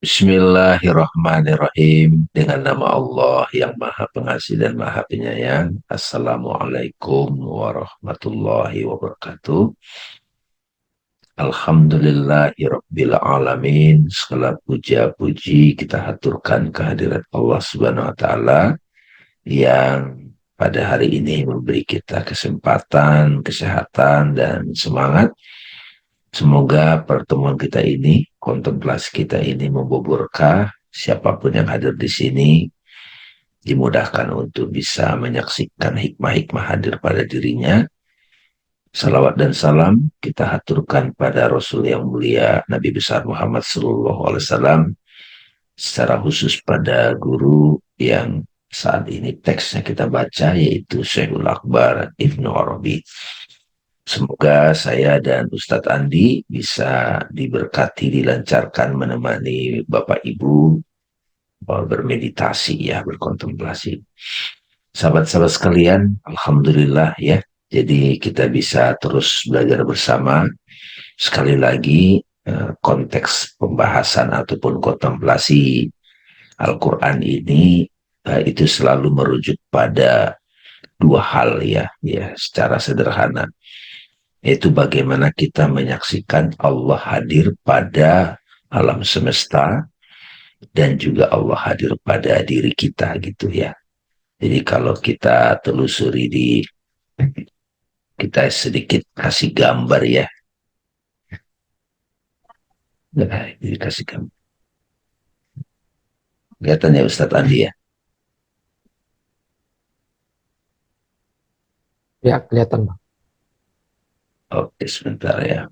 Bismillahirrahmanirrahim. Dengan nama Allah yang Maha Pengasih dan Maha Penyayang. Assalamualaikum warahmatullahi wabarakatuh. Alhamdulillahirabbil alamin. Segala puja puji kita haturkan kehadirat Allah Subhanahu wa taala yang pada hari ini memberi kita kesempatan, kesehatan dan semangat. Semoga pertemuan kita ini, kontemplasi kita ini membawa berkah. Siapapun yang hadir di sini dimudahkan untuk bisa menyaksikan hikmah-hikmah hadir pada dirinya. Salawat dan salam kita haturkan pada Rasul yang mulia Nabi besar Muhammad Sallallahu Alaihi Wasallam, secara khusus pada guru yang saat ini teksnya kita baca, yaitu Syekhul Akbar Ibnu Arabi. Semoga saya dan Ustadz Andi bisa diberkati, dilancarkan menemani Bapak Ibu bermeditasi ya, berkontemplasi. Sahabat-sahabat sekalian, Alhamdulillah ya. Jadi kita bisa terus belajar bersama. Sekali lagi konteks pembahasan ataupun kontemplasi Al-Quran ini itu selalu merujuk pada dua hal ya, secara sederhana. Yaitu bagaimana kita menyaksikan Allah hadir pada alam semesta dan juga Allah hadir pada diri kita gitu ya. Jadi kalau kita telusuri kita sedikit kasih gambar ya. Nah, jadi kasih gambar. Kelihatan ya Ustadz Andi ya? Ya, kelihatan, Bang. Oke, sebentar ya.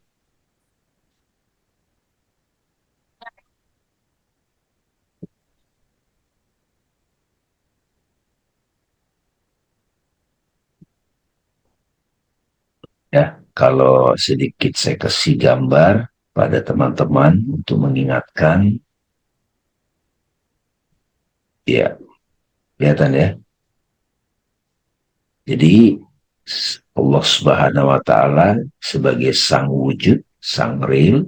Ya, kalau sedikit saya kasih gambar pada teman-teman untuk mengingatkan, ya, kelihatan ya. Jadi Allah Subhanahu wa taala sebagai sang wujud, sang real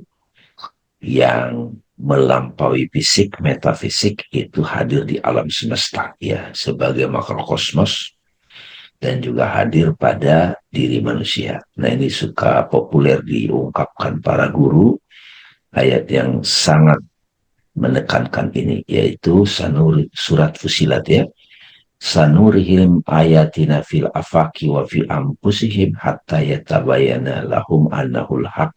yang melampaui fisik, metafisik, itu hadir di alam semesta ya, sebagai makrokosmos dan juga hadir pada diri manusia. Nah, ini suka populer diungkapkan para guru, ayat yang sangat menekankan ini, yaitu surat Fusilat ya. Sanurihim ayatina fil afaki wa fi anfusihim hatta yatabayana lahum annahul haq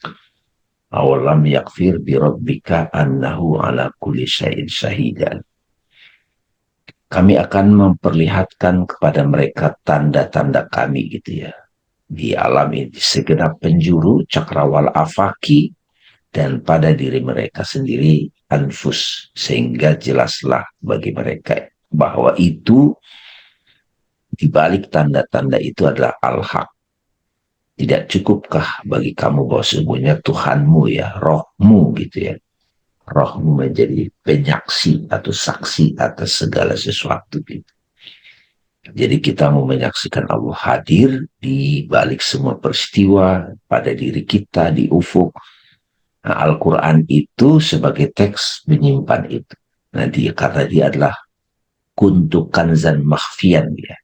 awalam yakfir bi rabbika annahu ala kulli syai'in syahidan. Kami akan memperlihatkan kepada mereka tanda-tanda kami gitu ya, di alam ini, di segenap penjuru cakrawala afaki dan pada diri mereka sendiri anfus, sehingga jelaslah bagi mereka bahwa itu, di balik tanda-tanda itu adalah al-haq. Tidak cukupkah bagi kamu bahwa sesungguhnya Tuhanmu ya, rohmu gitu ya, rohmu menjadi penyaksi atau saksi atas segala sesuatu gitu. Jadi kita mau menyaksikan Allah hadir di balik semua peristiwa pada diri kita, di ufuk. Nah, Al-Quran itu sebagai teks menyimpan itu. Nah, karena dia adalah kuntu kanzan makhfian ya.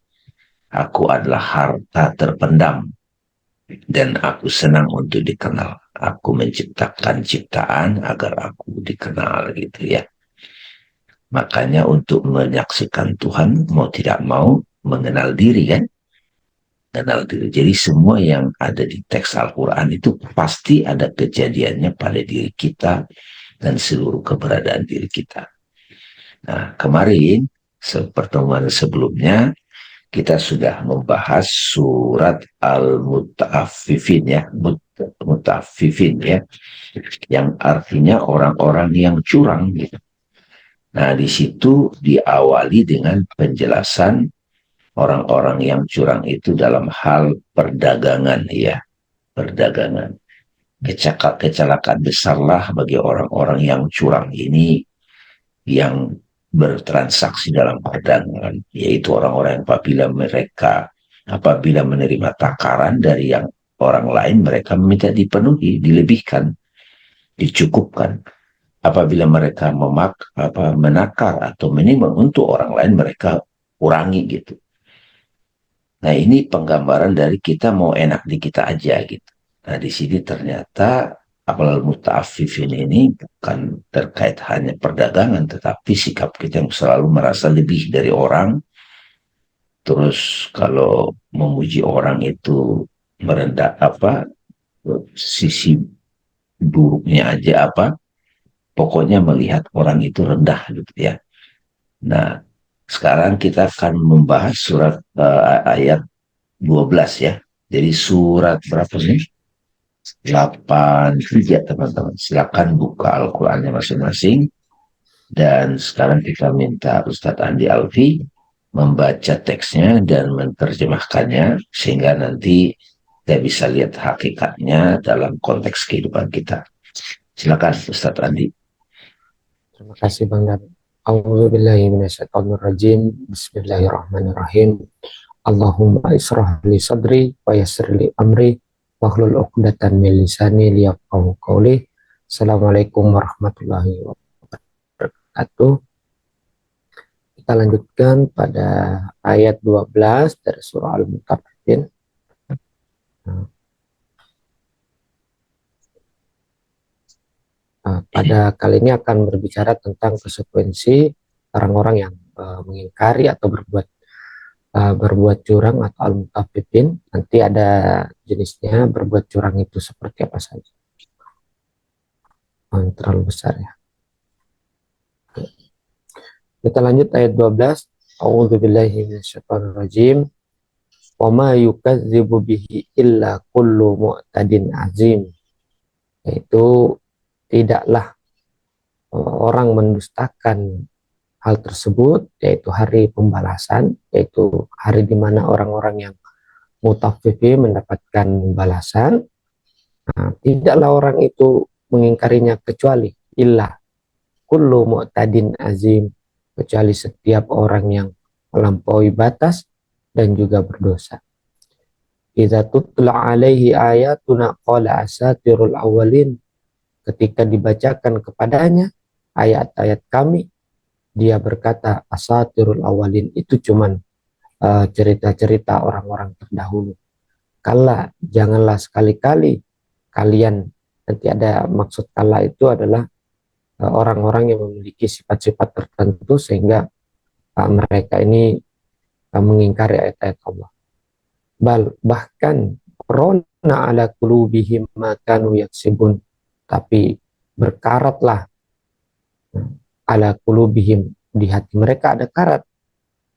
Aku adalah harta terpendam dan aku senang untuk dikenal. Aku menciptakan ciptaan agar aku dikenal gitu ya. Makanya untuk menyaksikan Tuhan mau tidak mau mengenal diri kan. Mengenal diri. Jadi semua yang ada di teks Al-Quran itu pasti ada kejadiannya pada diri kita dan seluruh keberadaan diri kita. Nah, kemarin pertemuan sebelumnya kita sudah membahas surat Al-Mutaffifin ya, Mutaffifin ya, yang artinya orang-orang yang curang gitu. Nah, di situ diawali dengan penjelasan orang-orang yang curang itu dalam hal perdagangan ya, perdagangan. Kecelakaan besarlah bagi orang-orang yang curang ini yang bertransaksi dalam perdagangan, yaitu orang-orang yang apabila menerima takaran dari yang orang lain, mereka meminta dipenuhi, dilebihkan, dicukupkan. apabila mereka menakar atau menimbang untuk orang lain, mereka kurangi gitu. Nah, ini penggambaran dari kita mau enak di kita aja gitu. Nah, di sini ternyata apalal muta'affifin ini bukan terkait hanya perdagangan, tetapi sikap kita yang selalu merasa lebih dari orang. Terus kalau memuji orang itu merendah sisi buruknya aja pokoknya melihat orang itu rendah gitu ya. Nah, sekarang kita akan membahas surat ayat 12 ya. Jadi surat berapa sih? 83 teman-teman. Silakan buka Al-Qur'annya masing-masing. Dan sekarang kita minta Ustadz Andi Alfi membaca teksnya dan menerjemahkannya sehingga nanti kita bisa lihat hakikatnya dalam konteks kehidupan kita. Silakan Ustadz Andi. Terima kasih Bang Dan. A'udzubillahi minasyaitonirrajim. Bismillahirrahmanirrahim. Allahumma israh li sadri wa yassir li amri wahlul 'uqdatam min lisani liyafqahu qawli. Assalamualaikum warahmatullahi wabarakatuh. Kita lanjutkan pada ayat 12 dari surah Al-Mutaffifin. Pada kali ini akan berbicara tentang konsekuensi orang-orang yang mengingkari atau berbuat curang atau al-mutaffifin. Nanti ada jenisnya berbuat curang itu seperti apa saja. Terlalu besar ya. Kita lanjut ayat 12. A'udzubillahi minasyaitonirrajim. Wa ma yukadzibu bihi illa kullu mu'tadin azim. Yaitu tidaklah orang mendustakan hal tersebut, yaitu hari pembalasan, yaitu hari di mana orang-orang yang mutaffifi mendapatkan balasan. Nah, tidaklah orang itu mengingkarinya kecuali illa kullu mu'tadin azim, kecuali setiap orang yang melampaui batas dan juga berdosa. Idza tutla alaihi ayatuna qala asatirul awwalin, ketika dibacakan kepadanya ayat-ayat kami, dia berkata asatirul awwalin, itu cuman cerita-cerita orang-orang terdahulu. Kala, janganlah sekali-kali kalian, nanti ada maksud kala itu adalah orang-orang yang memiliki sifat-sifat tertentu sehingga mereka ini mengingkari ayat-ayat Allah. Bahkan rona ala qulubihim ma kanu yaksibun, tapi berkaratlah ala qulubihim, di hati mereka ada karat.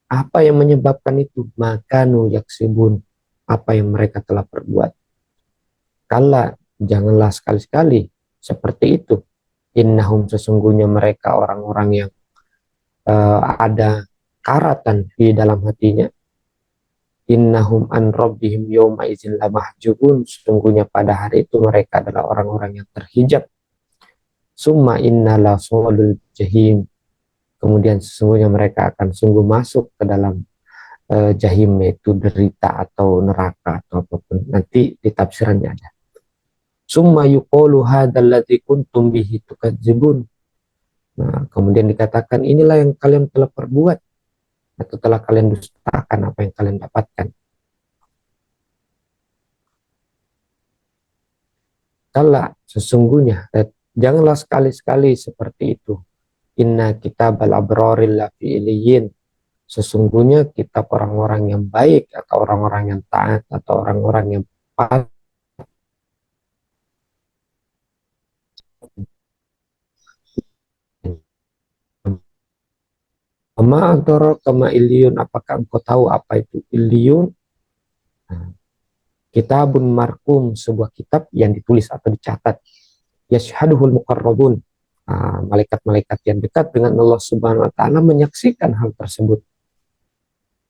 Apa yang menyebabkan itu? Makanu yaksibun, apa yang mereka telah perbuat. Kala, janganlah sekali-sekali seperti itu. Innahum, sesungguhnya mereka orang-orang yang ada karatan di dalam hatinya. Innahum an rabbihim yawma izin lamahjubun, sesungguhnya pada hari itu mereka adalah orang-orang yang terhijab. Summa innala solul jahim, kemudian sesungguhnya mereka akan sungguh masuk ke dalam jahim, yaitu derita atau neraka atau apapun. Nanti di tafsirannya ada. Summa yuqalu hadzal ladzi kuntum bihi tukadzibun. Nah, kemudian dikatakan inilah yang kalian telah perbuat atau telah kalian dustakan apa yang kalian dapatkan. Kala, sesungguhnya, janganlah sekali-sekali seperti itu. Inna kitabal abraril lafi iliyin, sesungguhnya kitab orang-orang yang baik atau orang-orang yang taat atau orang-orang yang patuh ma antara kama iliyun, apakah engkau tahu apa itu iliyun? Nah, kitabun markum, sebuah kitab yang ditulis atau dicatat. Yashhaduhul muqarrabun, malaikat-malaikat yang dekat dengan Allah Subhanahu wa taala menyaksikan hal tersebut.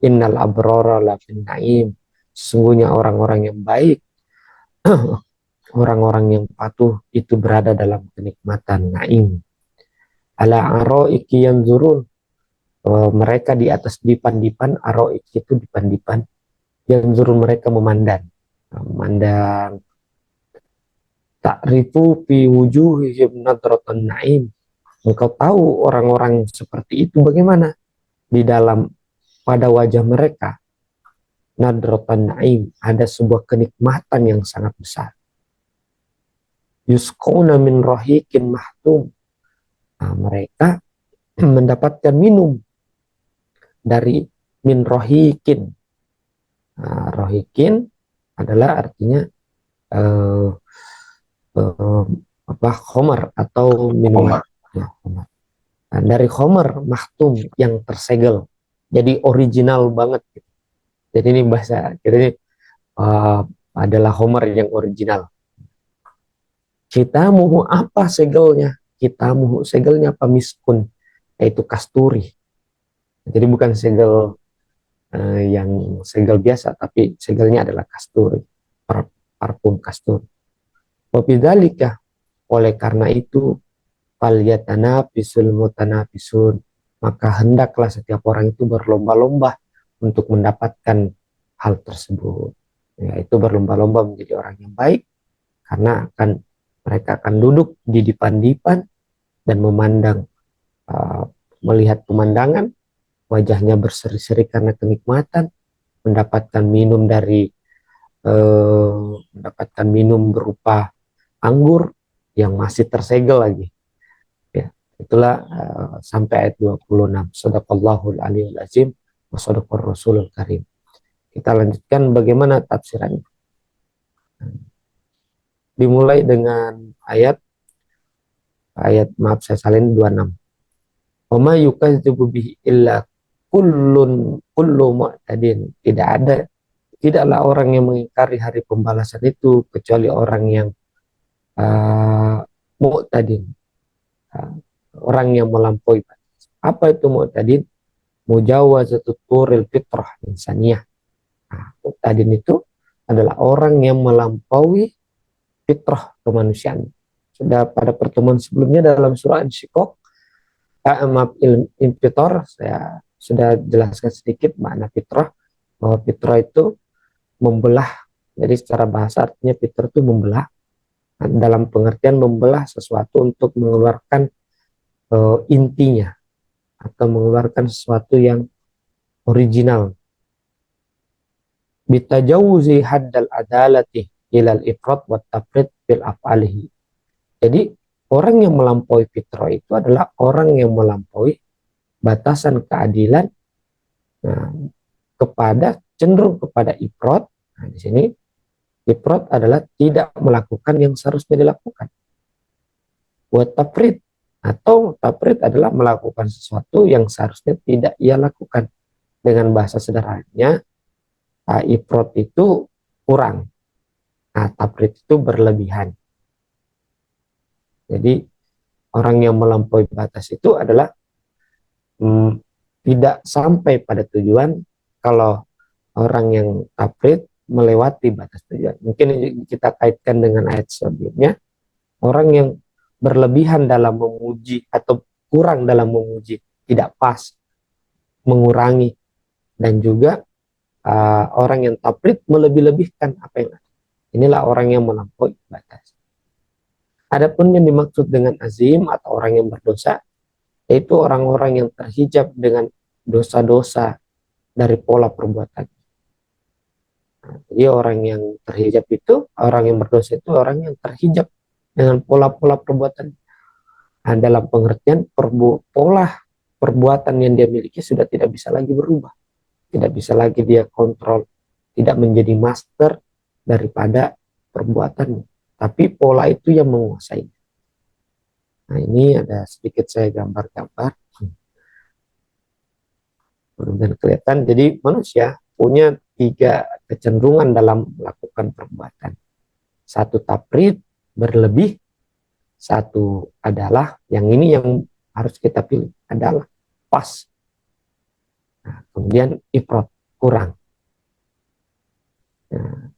Innal abrara lafin naim, sesungguhnya orang-orang yang baik orang-orang yang patuh itu berada dalam kenikmatan naim. Ala aroiki yanzurun, mereka di atas dipan-dipan. Aroik itu dipan-dipan. Yanzurun, mereka memandang. Memandang. Ta'rifu fi wujuhihim nadratan naim, Engkau tahu orang-orang seperti itu bagaimana? Di dalam pada wajah mereka nadratan naim, ada sebuah kenikmatan yang sangat besar. Yusqawna min rahiqin mahtum. Nah, mereka mendapatkan minum dari min rahiqin. Nah, rahiqin adalah artinya eh, khomer atau minuman. Ya, khomer. Nah, dari khomer mahtum yang tersegel. Jadi original banget. Jadi ini bahasa ini adalah khomer yang original. Kitamuhu apa segelnya? Kitamuhu segelnya apa miskun? Yaitu kasturi. Jadi bukan segel yang segel biasa, tapi segelnya adalah kasturi, parfum kasturi. Wabidzalika, oleh karena itu, falyatanafisul mutanafisun, maka hendaklah setiap orang itu berlomba-lomba untuk mendapatkan hal tersebut. Yaitu berlomba-lomba menjadi orang yang baik, karena mereka akan duduk di dipan-dipan dan memandang, melihat pemandangan, wajahnya berseri-seri karena kenikmatan, mendapatkan minum mendapatkan minum berupa anggur yang masih tersegel lagi. Ya, itulah sampai ayat 26. Shadaqallahul aliyul azim wa shadaqar rasulul karim. Kita lanjutkan bagaimana tafsirannya. Dimulai dengan ayat maaf saya salin 26. Wa ma yukadzibu bihi illa kullu mu'tadin. Tidaklah orang yang mengingkari hari pembalasan itu kecuali orang yang mu'tadin, orang yang melampaui batas. Apa itu mu'tadin? Mujawazatut turil fitrah insaniyah. Nah, mu'tadin itu adalah orang yang melampaui fitrah kemanusiaan. Sudah pada pertemuan sebelumnya dalam surah An-Syiqaq, Fitrah, saya sudah jelaskan sedikit makna fitrah, bahwa fitrah itu membelah. Jadi secara bahasa artinya fitrah itu membelah, dalam pengertian membelah sesuatu untuk mengeluarkan intinya atau mengeluarkan sesuatu yang original. Bitajawuzi haddal adalati ilal ifrat wa tafrid bil af'alihi. Jadi orang yang melampaui fitrah itu adalah orang yang melampaui batasan keadilan, cenderung kepada ifrat. Nah, di sini ifrat adalah tidak melakukan yang seharusnya dilakukan. Buat tafrid, atau tafrid adalah melakukan sesuatu yang seharusnya tidak ia lakukan. Dengan bahasa sederhananya, ifrat itu kurang, tafrid itu berlebihan. Jadi orang yang melampaui batas itu adalah tidak sampai pada tujuan. Kalau orang yang tafrid melewati batas tujuan, mungkin kita kaitkan dengan ayat sebelumnya, orang yang berlebihan dalam memuji atau kurang dalam memuji, tidak pas, mengurangi, dan juga orang yang tafrid melebih-lebihkan apa yang ada. Inilah orang yang melampaui batas. Adapun yang dimaksud dengan azim atau orang yang berdosa, yaitu orang-orang yang terhijab dengan dosa-dosa dari pola perbuatan. Jadi orang yang terhijab itu, orang yang berdosa itu orang yang terhijab dengan pola-pola perbuatan. Dalam pengertian pola perbuatan yang dia miliki sudah tidak bisa lagi berubah. Tidak bisa lagi dia kontrol, tidak menjadi master daripada perbuatannya. Tapi pola itu yang menguasai. Nah, ini ada sedikit saya gambar-gambar. Mudah-mudahan kelihatan. Jadi manusia punya 3 kecenderungan dalam melakukan perbuatan. 1 tafrid, berlebih. 1 adalah, yang ini yang harus kita pilih, adalah pas. Nah, kemudian ifrat, kurang. Nah,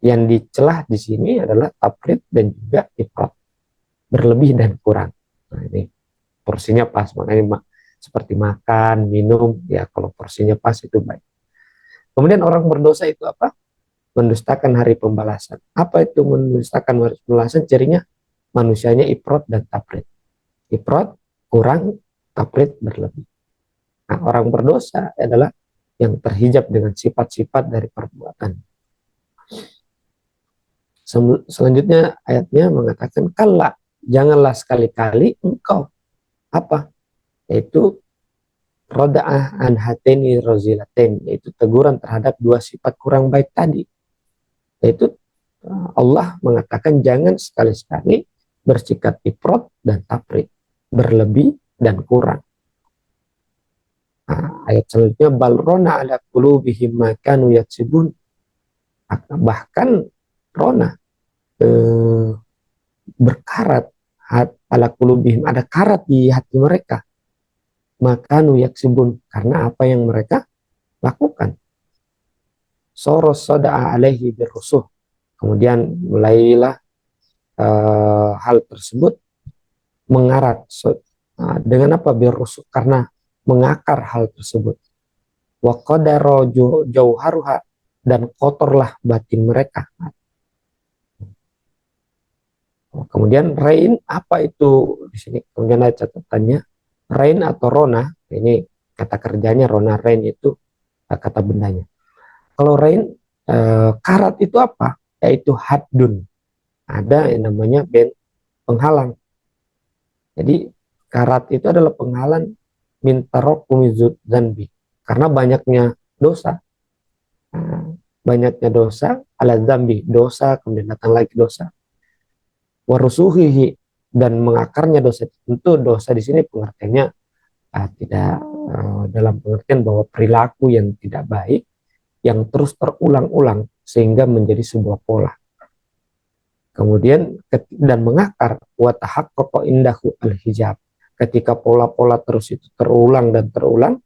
yang dicelah di sini adalah tafrid dan juga ifrat, berlebih dan kurang. Nah, ini porsinya pas, makanya seperti makan, minum, ya kalau porsinya pas itu baik. Kemudian orang berdosa itu apa? Mendustakan hari pembalasan. Apa itu mendustakan hari pembalasan? Cirinya manusianya ifrat dan tafrid. ifrat kurang, tafrit berlebih. Nah, orang berdosa adalah yang terhijab dengan sifat-sifat dari perbuatan. Selanjutnya ayatnya mengatakan, kalla, janganlah sekali-kali engkau apa? Yaitu roda'ah an hateni rozilaten, yaitu teguran terhadap dua sifat kurang baik tadi. Yaitu Allah mengatakan jangan sekali-sekali bersikap ifrat dan tafrit, berlebih dan kurang. Nah, ayat selanjutnya balrona ala qulubihim ma kanu yaksibun. Bahkan rona berkarat ala qulubihim, ada karat di hati mereka, makanu yaksibun, karena apa yang mereka lakukan. Soros soda'a alaihi birusuh, kemudian mulailah hal tersebut mengarat. Dengan apa? Birusuh, karena mengakar hal tersebut. Wa qadara jauharuha, dan kotorlah batin mereka. Kemudian rain, apa itu di sini? Kemudian ada catatannya, rain atau rona, ini kata kerjanya. Rona, rain itu kata bendanya. Kalau rain, karat itu apa? Yaitu haddun. Ada yang namanya penghalang. Jadi karat itu adalah penghalang min tarakumi dzanbi, karena banyaknya dosa. Banyaknya dosa, ala dzambi, dosa, kemudian datang lagi dosa. Warusuhihi, dan mengakarnya dosa. Tentu dosa di sini pengertiannya tidak dalam pengertian bahwa perilaku yang tidak baik yang terus terulang-ulang sehingga menjadi sebuah pola. Kemudian dan mengakar wa tahaqqaqa indahu al-hijab. Ketika pola-pola terus itu terulang dan terulang,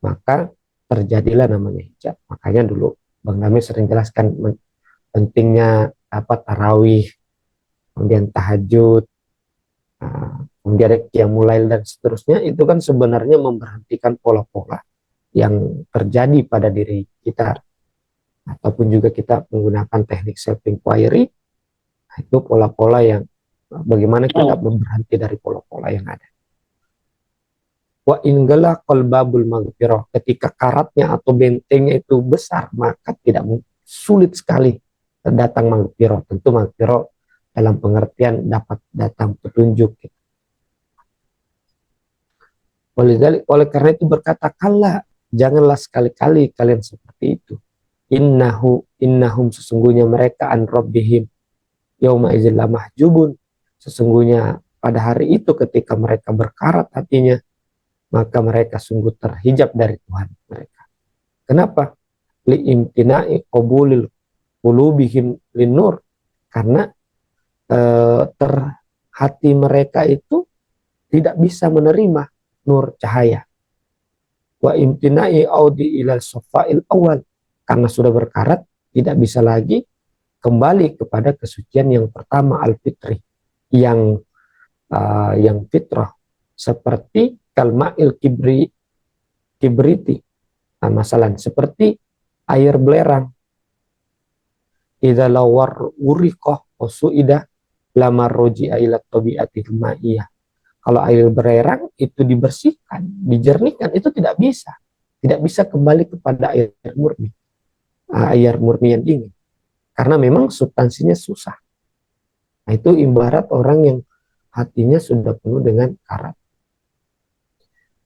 maka terjadilah namanya hijab. Makanya dulu Bang Dami sering jelaskan pentingnya tarawih, kemudian tahajud, kemudian qiyamul lail dan seterusnya. Itu kan sebenarnya memberhentikan pola-pola yang terjadi pada diri kita, ataupun juga kita menggunakan teknik self inquiry. Itu pola-pola yang bagaimana kita berhenti dari pola-pola yang ada. Wa inggala qalbabul maghfirah, ketika karatnya atau bentengnya itu besar, maka tidak sulit sekali datang maghfirah. Tentu maghfirah dalam pengertian dapat datang petunjuk. Oleh karena itu berkata, kalla, janganlah sekali-kali kalian seperti itu. Innahum, sesungguhnya mereka, an rabbihim yauma idzil lamahjubun, sesungguhnya pada hari itu ketika mereka berkarat hatinya, maka mereka sungguh terhijab dari Tuhan mereka. Kenapa? Li'imtina'i qabulil qulubihim linur, karena hati mereka itu tidak bisa menerima nur, cahaya. Wa imtina'i audi ilal safa'il awal, karena sudah berkarat tidak bisa lagi kembali kepada kesucian yang pertama, al-fitri, yang fitrah, seperti kalma'il kibriti, masalah seperti air belerang. Idza lawar uriqah usuida lama roji'a ila tabi'atil ma'iyah. Kalau air belerang itu dibersihkan, dijernihkan, itu tidak bisa kembali kepada air murni, air murni yang dingin, karena memang substansinya susah. Nah, itu ibarat orang yang hatinya sudah penuh dengan karat.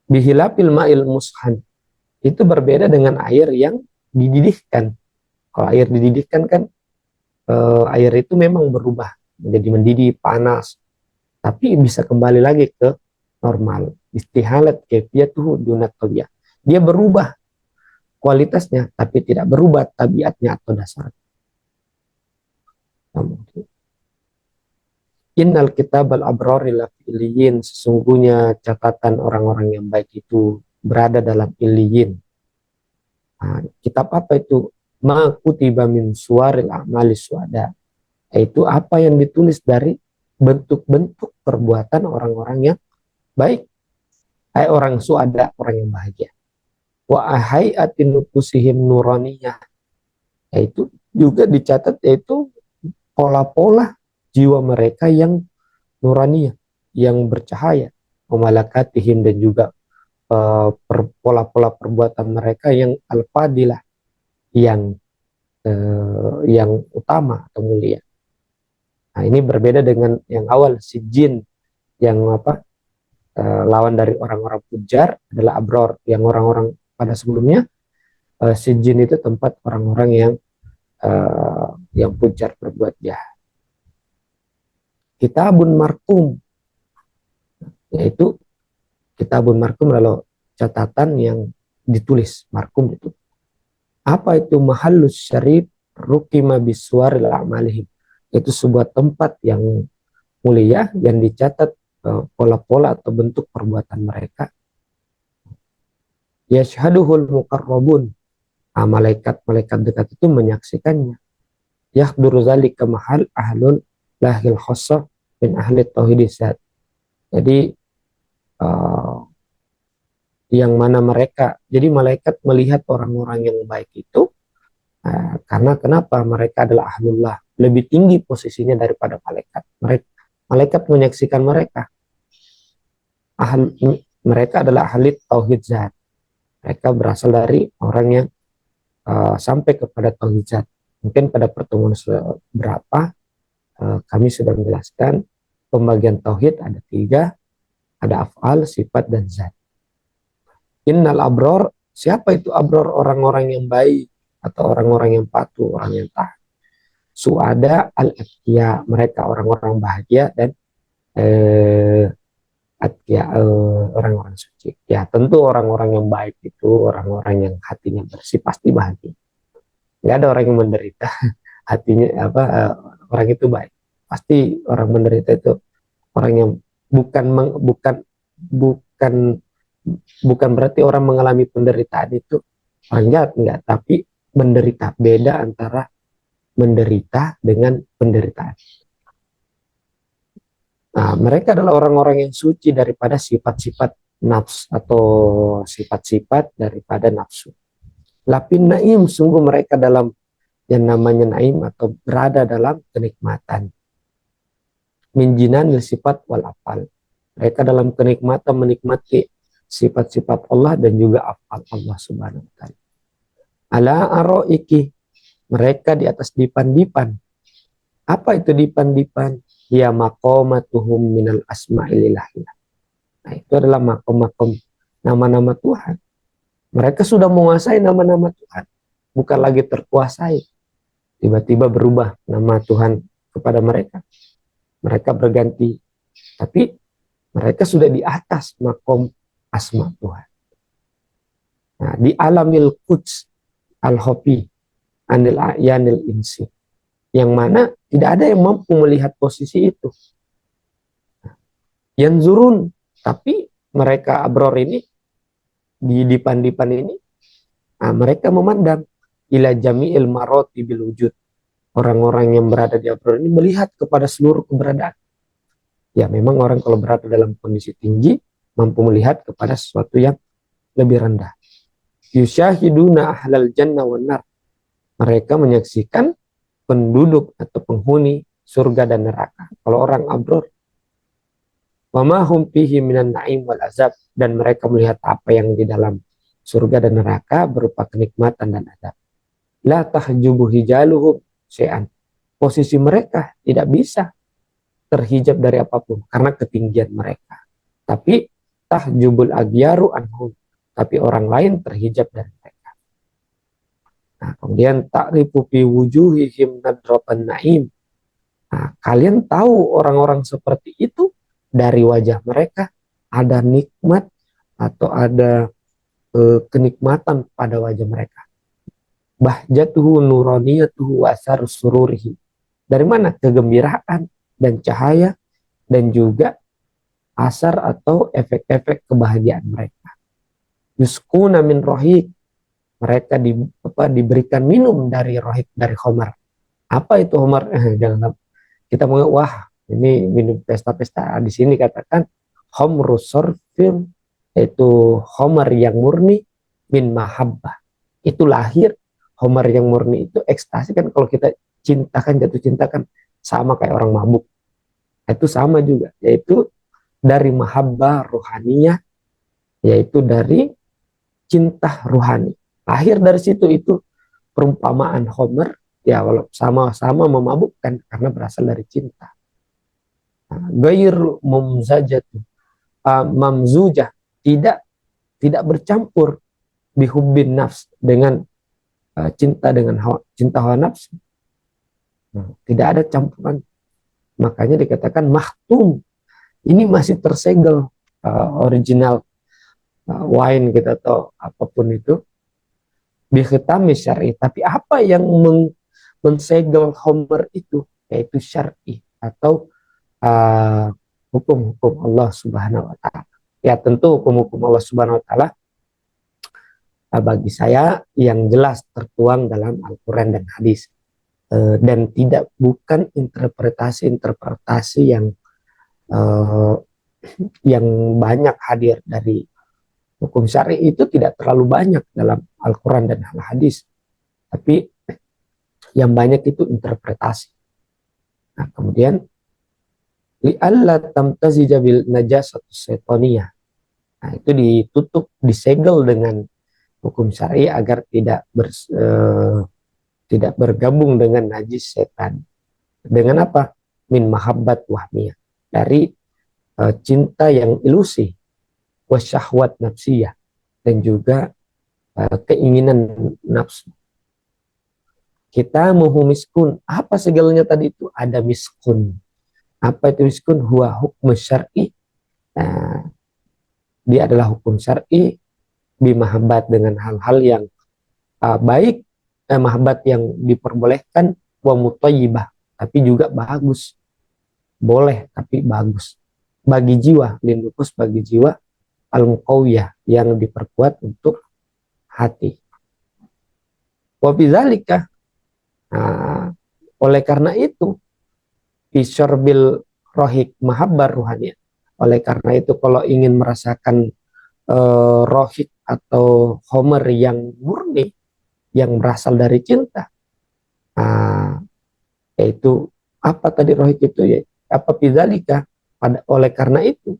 Bihilapil ma'il mushan, itu berbeda dengan air yang dididihkan. Kalau air dididihkan kan air itu memang berubah menjadi mendidih, panas, tapi bisa kembali lagi ke normal. Istihalat kaifiyatuhu dunat tabi'ah, dia berubah kualitasnya tapi tidak berubah tabiatnya atau dasarnya. Innal kitabal abrari lafi illiyin, sesungguhnya catatan orang-orang yang baik itu berada dalam illiyin. Kitab apa itu? Ma kutiba min suwaril a'mali suada, yaitu apa yang ditulis dari bentuk-bentuk perbuatan orang-orang yang baik, orang suada, orang yang bahagia. Wa ahai'atin nufusihim nuraniyah, yaitu juga dicatat yaitu pola-pola jiwa mereka yang nuraniyah, yang bercahaya. wa malakatihim, dan juga pola-pola perbuatan mereka yang al-fadilah, yang utama atau mulia. Nah, ini berbeda dengan yang awal, si jin, yang lawan dari orang-orang pujar adalah abror, yang orang-orang pada sebelumnya. Si jin itu tempat orang-orang yang pujar berbuat jahat. Kitabun markum, yaitu kitabun markum adalah catatan yang ditulis. Markum itu apa? Itu mahallus syarif rukima biswaril amalihim, itu sebuah tempat yang mulia yang dicatat pola-pola atau bentuk perbuatan mereka. Yashhaduhul muqarrabun, malaikat-malaikat dekat itu menyaksikannya. Yahduru zalika mahal ahlul lahil khossah min ahli tauhidisat. Jadi yang mana mereka, jadi malaikat melihat orang-orang yang baik itu karena kenapa? Mereka adalah ahlullah, lebih tinggi posisinya daripada malaikat. Malaikat menyaksikan mereka. Mereka adalah ahli tauhid zat. Mereka berasal dari orang yang sampai kepada tauhid zat. Mungkin pada pertemuan berapa kami sudah menjelaskan pembagian tauhid ada 3, ada af'al, sifat, dan zat. Innal abror, siapa itu abror? Orang-orang yang baik atau orang-orang yang patuh, orang yang taat. Suada al-atqiya, mereka orang-orang bahagia, dan atqiya, orang-orang suci. Ya tentu orang-orang yang baik itu orang-orang yang hatinya bersih, pasti bahagia. Nggak ada orang yang menderita hatinya orang itu baik. Pasti orang menderita itu orang yang bukan berarti orang mengalami penderitaan itu orang jahat, enggak, tapi menderita. Beda antara menderita dengan penderitaan. Nah, mereka adalah orang-orang yang suci daripada sifat-sifat nafs atau sifat-sifat daripada nafsu. Lapin naim, sungguh mereka dalam yang namanya naim atau berada dalam kenikmatan. Min jinanil sifat wal afal, mereka dalam kenikmatan menikmati sifat-sifat Allah dan juga afal Allah subhanahu wa ta'ala. Ala aroiki, mereka di atas dipan-dipan. Apa itu dipan-dipan? Ya maqamatuhum minal asma'ililahillah. Nah, itu adalah makom-makom nama-nama Tuhan. Mereka sudah menguasai nama-nama Tuhan, bukan lagi terkuasai. Tiba-tiba berubah nama Tuhan kepada mereka. Mereka berganti, tapi mereka sudah di atas makom asma Tuhan. Nah, di alamil quds al-hopi anil a'yanil insi, yang mana tidak ada yang mampu melihat posisi itu. Yang zurun, tapi mereka abror ini di dipan-dipan ini, mereka memandang ila jami'il maroti bil wujud. Orang-orang yang berada di abror ini melihat kepada seluruh keberadaan. Ya memang orang kalau berada dalam kondisi tinggi mampu melihat kepada sesuatu yang lebih rendah. Yusyahiduna ahlal jannah wan nar, mereka menyaksikan penduduk atau penghuni surga dan neraka. Kalau orang abror, wa ma hum fihi minan na'im wal azab, dan mereka melihat apa yang di dalam surga dan neraka berupa kenikmatan dan azab. La tahjubu hijaluhum syai'an, posisi mereka tidak bisa terhijab dari apapun karena ketinggian mereka. Tapi tahjubul agyaru anhum, tapi orang lain terhijab dari mereka. Nah, kemudian ta'rifu fi wujuhihim nadratan na'im. Nah, kalian tahu orang-orang seperti itu dari wajah mereka ada nikmat atau ada kenikmatan pada wajah mereka. Bahjatuhu nuraniyatuhu wasar sururihi. Dari mana? Kegembiraan dan cahaya dan juga asar atau efek-efek kebahagiaan mereka. Yuskuna min rohik, mereka diberikan minum dari rohik, dari khamar. Apa itu khamar? Jangan kita mau, wah ini minum pesta-pesta. Di sini katakan khamrus sorfil, yaitu khamar yang murni min mahabbah. Itu lahir. Khamar yang murni itu ekstasi kan, kalau kita cintakan, jatuh cinta kan sama kayak orang mabuk. Itu sama juga, yaitu dari mahabbah rohaniyah, yaitu dari cinta ruhani. Lahir dari situ itu perumpamaan Homer, ya walau sama-sama memabukkan karena berasal dari cinta. Gair mumzajat, mamzujah, tidak bercampur bihubbin nafs dengan cinta dengan cinta hawa nafsu. Tidak ada campuran. Makanya dikatakan mahtum. Ini masih tersegel original wine kita atau apapun itu bikhtami syar'i. Tapi apa yang mensegel Homer itu yaitu syar'i atau hukum-hukum Allah Subhanahu wa taala. Ya tentu hukum-hukum Allah Subhanahu wa taala bagi saya yang jelas tertuang dalam Al-Qur'an dan hadis. Dan bukan interpretasi yang banyak hadir dari hukum syar'i itu tidak terlalu banyak dalam Al-Quran dan hadis, tapi yang banyak itu interpretasi. Nah, kemudian li'alla tamtazija bil najasatus syaitaniyah. Nah, itu ditutup, disegel dengan hukum syar'i agar tidak bergabung dengan najis setan. Dengan apa? Min mahabbat wahmiyah. Dari cinta yang ilusi, wasyahwat nafsiyah, dan juga keinginan nafsu. Kita muhu miskun. Apa segalanya tadi itu? Ada miskun. Apa itu miskun? Huwa hukum syar'i. Dia adalah hukum syar'i bimahabbat, dengan hal-hal yang baik, mahabbat yang diperbolehkan, wa mutayyibah, tapi juga bagus. Boleh tapi bagus. Bagi jiwa, lindupus bagi jiwa, al-muqawiyah, yang diperkuat untuk hati. Wa bidzalika, oleh karena itu, bisyarbil rohik mahabbar ruhaniyah. Oleh karena itu kalau ingin merasakan rohik atau homer yang murni, yang berasal dari cinta, yaitu apa tadi rohik itu ya? Apa bidzalika? Oleh karena itu,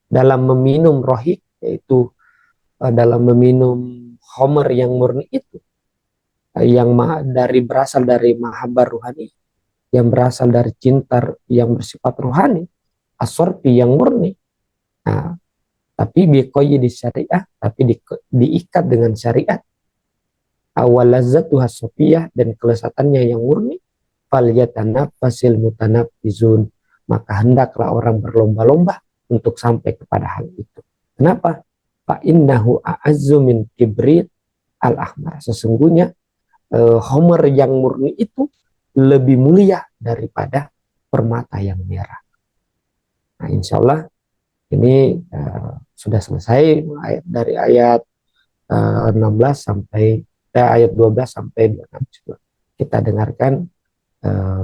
dalam meminum rohik, yaitu dalam meminum homer yang murni itu, yang berasal dari mahabbar ruhani, yang berasal dari cinta yang bersifat ruhani, asorpi yang murni, tapi biqayyid syariah, tapi diikat dengan syariat, awal lazzatuha sofiyah, dan kelezatannya yang murni, fal yatanaffasil mutanaffizun, maka hendaklah orang berlomba-lomba untuk sampai kepada hal itu. Kenapa? Fa innahu a'azzu min kibrit al-ahmar. Sesungguhnya homer yang murni itu lebih mulia daripada permata yang merah. Nah, insya Allah ini sudah selesai dari ayat 16 sampai ayat 12 sampai 26. Kita dengarkan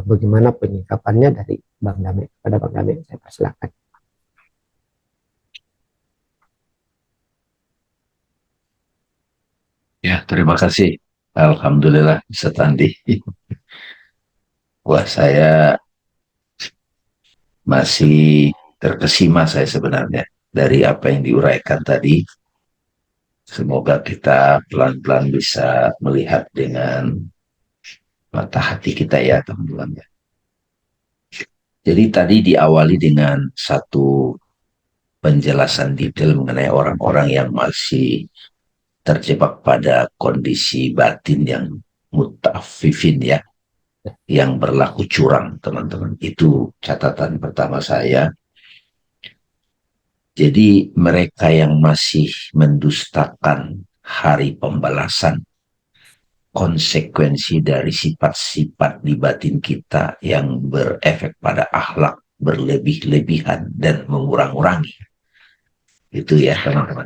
bagaimana penyikapannya dari Bang Dame. Pada Bang Dame saya persilakan. Ya, terima kasih. Alhamdulillah bisa tandi. Wah, saya masih terkesima saya sebenarnya dari apa yang diuraikan tadi. Semoga kita pelan-pelan bisa melihat dengan mata hati kita ya, teman-teman. Jadi tadi diawali dengan satu penjelasan detail mengenai orang-orang yang masih terjebak pada kondisi batin yang mutafifin ya, yang berlaku curang, teman-teman. Itu catatan pertama saya. Jadi mereka yang masih mendustakan hari pembalasan, konsekuensi dari sifat-sifat di batin kita yang berefek pada akhlak berlebih-lebihan dan mengurang-urangi. Itu ya teman-teman.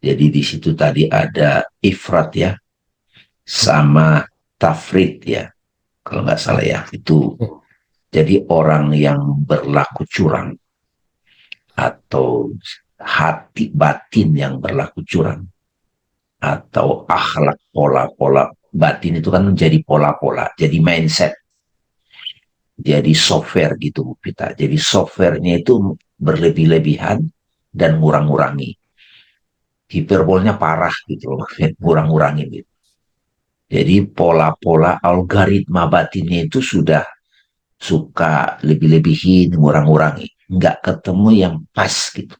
Jadi di situ tadi ada ifrat ya, sama tafrid ya, kalau nggak salah ya. Itu jadi orang yang berlaku curang atau hati batin yang berlaku curang atau akhlak, pola-pola batin itu kan menjadi pola-pola, jadi mindset, jadi software gitu Bu Pita. Jadi softwarenya itu berlebih-lebihan dan ngurang-ngurangi. Hiperbolnya parah gitu loh, ngurang-ngurangin gitu. Jadi pola-pola algoritma batinnya itu sudah suka lebih-lebihin, ngurang-ngurangi. Nggak ketemu yang pas gitu.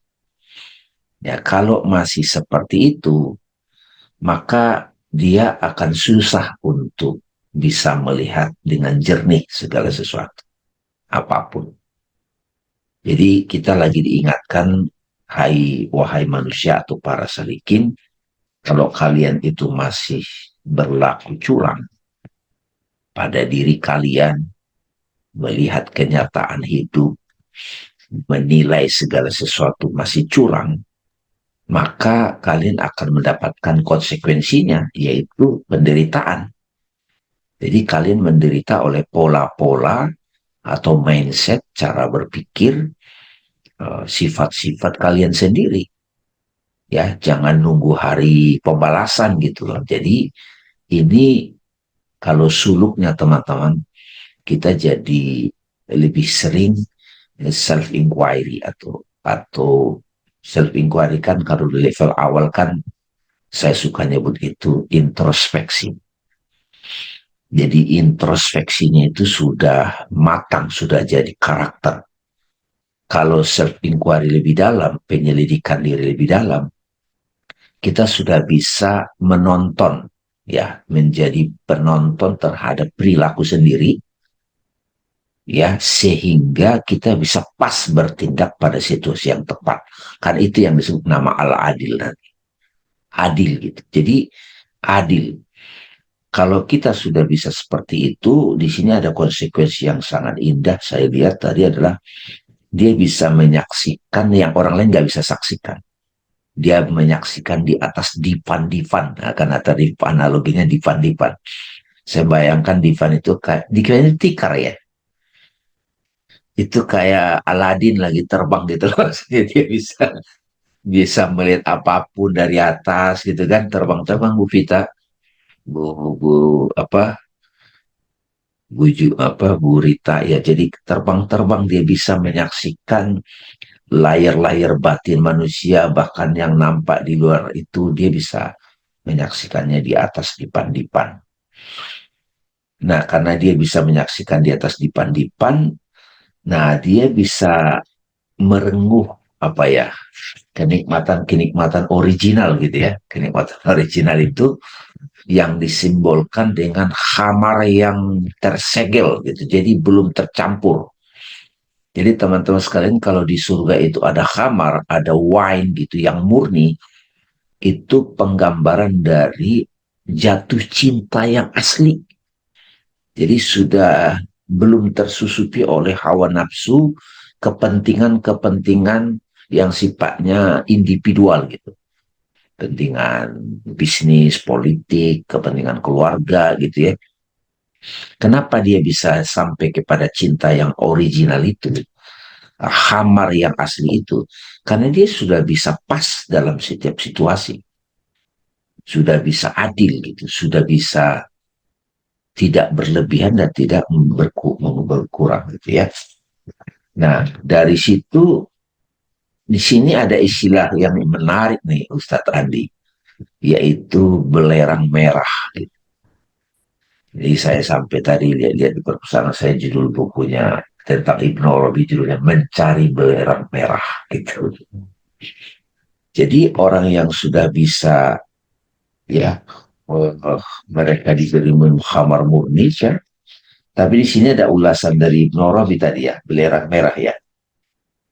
Ya, kalau masih seperti itu, maka dia akan susah untuk bisa melihat dengan jernih segala sesuatu, apapun. Jadi kita lagi diingatkan, wahai manusia atau para salikin, kalau kalian itu masih berlaku curang pada diri kalian, melihat kenyataan hidup, menilai segala sesuatu masih curang, maka kalian akan mendapatkan konsekuensinya, yaitu penderitaan. Jadi kalian menderita oleh pola-pola atau mindset, cara berpikir, sifat-sifat kalian sendiri. Ya, jangan nunggu hari pembalasan gitu loh. Jadi ini kalau suluknya teman-teman, kita jadi lebih sering self inquiry atau self inquiry kan kalau di level awal kan saya suka nyebut itu introspeksi. Jadi introspeksinya itu sudah matang, sudah jadi karakter. Kalau self inquiry lebih dalam, penyelidikan diri lebih dalam, kita sudah bisa menonton, ya, menjadi penonton terhadap perilaku sendiri, ya, sehingga kita bisa pas bertindak pada situasi yang tepat. Kan itu yang disebut nama al-adil nanti. Adil gitu. Jadi adil. Kalau kita sudah bisa seperti itu, di sini ada konsekuensi yang sangat indah. Saya lihat tadi adalah dia bisa menyaksikan yang orang lain nggak bisa saksikan. Dia menyaksikan di atas divan-divan. Nah, karena tadi analoginya divan-divan. Saya bayangkan divan itu kayak, dikira tikar ya. Itu kayak Aladin lagi terbang gitu loh. Dia bisa bisa melihat apapun dari atas gitu kan, terbang-terbang Bu Vita, Bu apa Bu Rita ya. Jadi terbang-terbang dia bisa menyaksikan layar-layar batin manusia, bahkan yang nampak di luar itu dia bisa menyaksikannya di atas dipan-dipan. Nah, karena dia bisa menyaksikan di atas dipan-dipan, nah dia bisa merenguh apa ya, kenikmatan-kenikmatan original gitu ya. Kenikmatan original itu yang disimbolkan dengan khamar yang tersegel gitu. Jadi belum tercampur. Jadi teman-teman sekalian, kalau di surga itu ada khamar, ada wine gitu yang murni, itu penggambaran dari jatuh cinta yang asli. Jadi sudah belum tersusupi oleh hawa nafsu, kepentingan-kepentingan yang sifatnya individual gitu. Kepentingan bisnis, politik, kepentingan keluarga gitu ya. Kenapa dia bisa sampai kepada cinta yang original itu, hamar yang asli itu? Karena dia sudah bisa pas dalam setiap situasi. Sudah bisa adil gitu, sudah bisa tidak berlebihan dan tidak berkurang gitu ya. Nah, dari situ di sini ada istilah yang menarik nih Ustadz Andi, yaitu belerang merah. Gitu. Jadi saya sampai tadi lihat-lihat di perpustakaan saya judul bukunya tentang Ibnu Arabi, judulnya Mencari Belerang Merah gitu. Jadi orang yang sudah bisa ya mereka diberi khamar murni kan. Tapi di sini ada ulasan dari Ibnu Arabi tadi ya, belerang merah ya.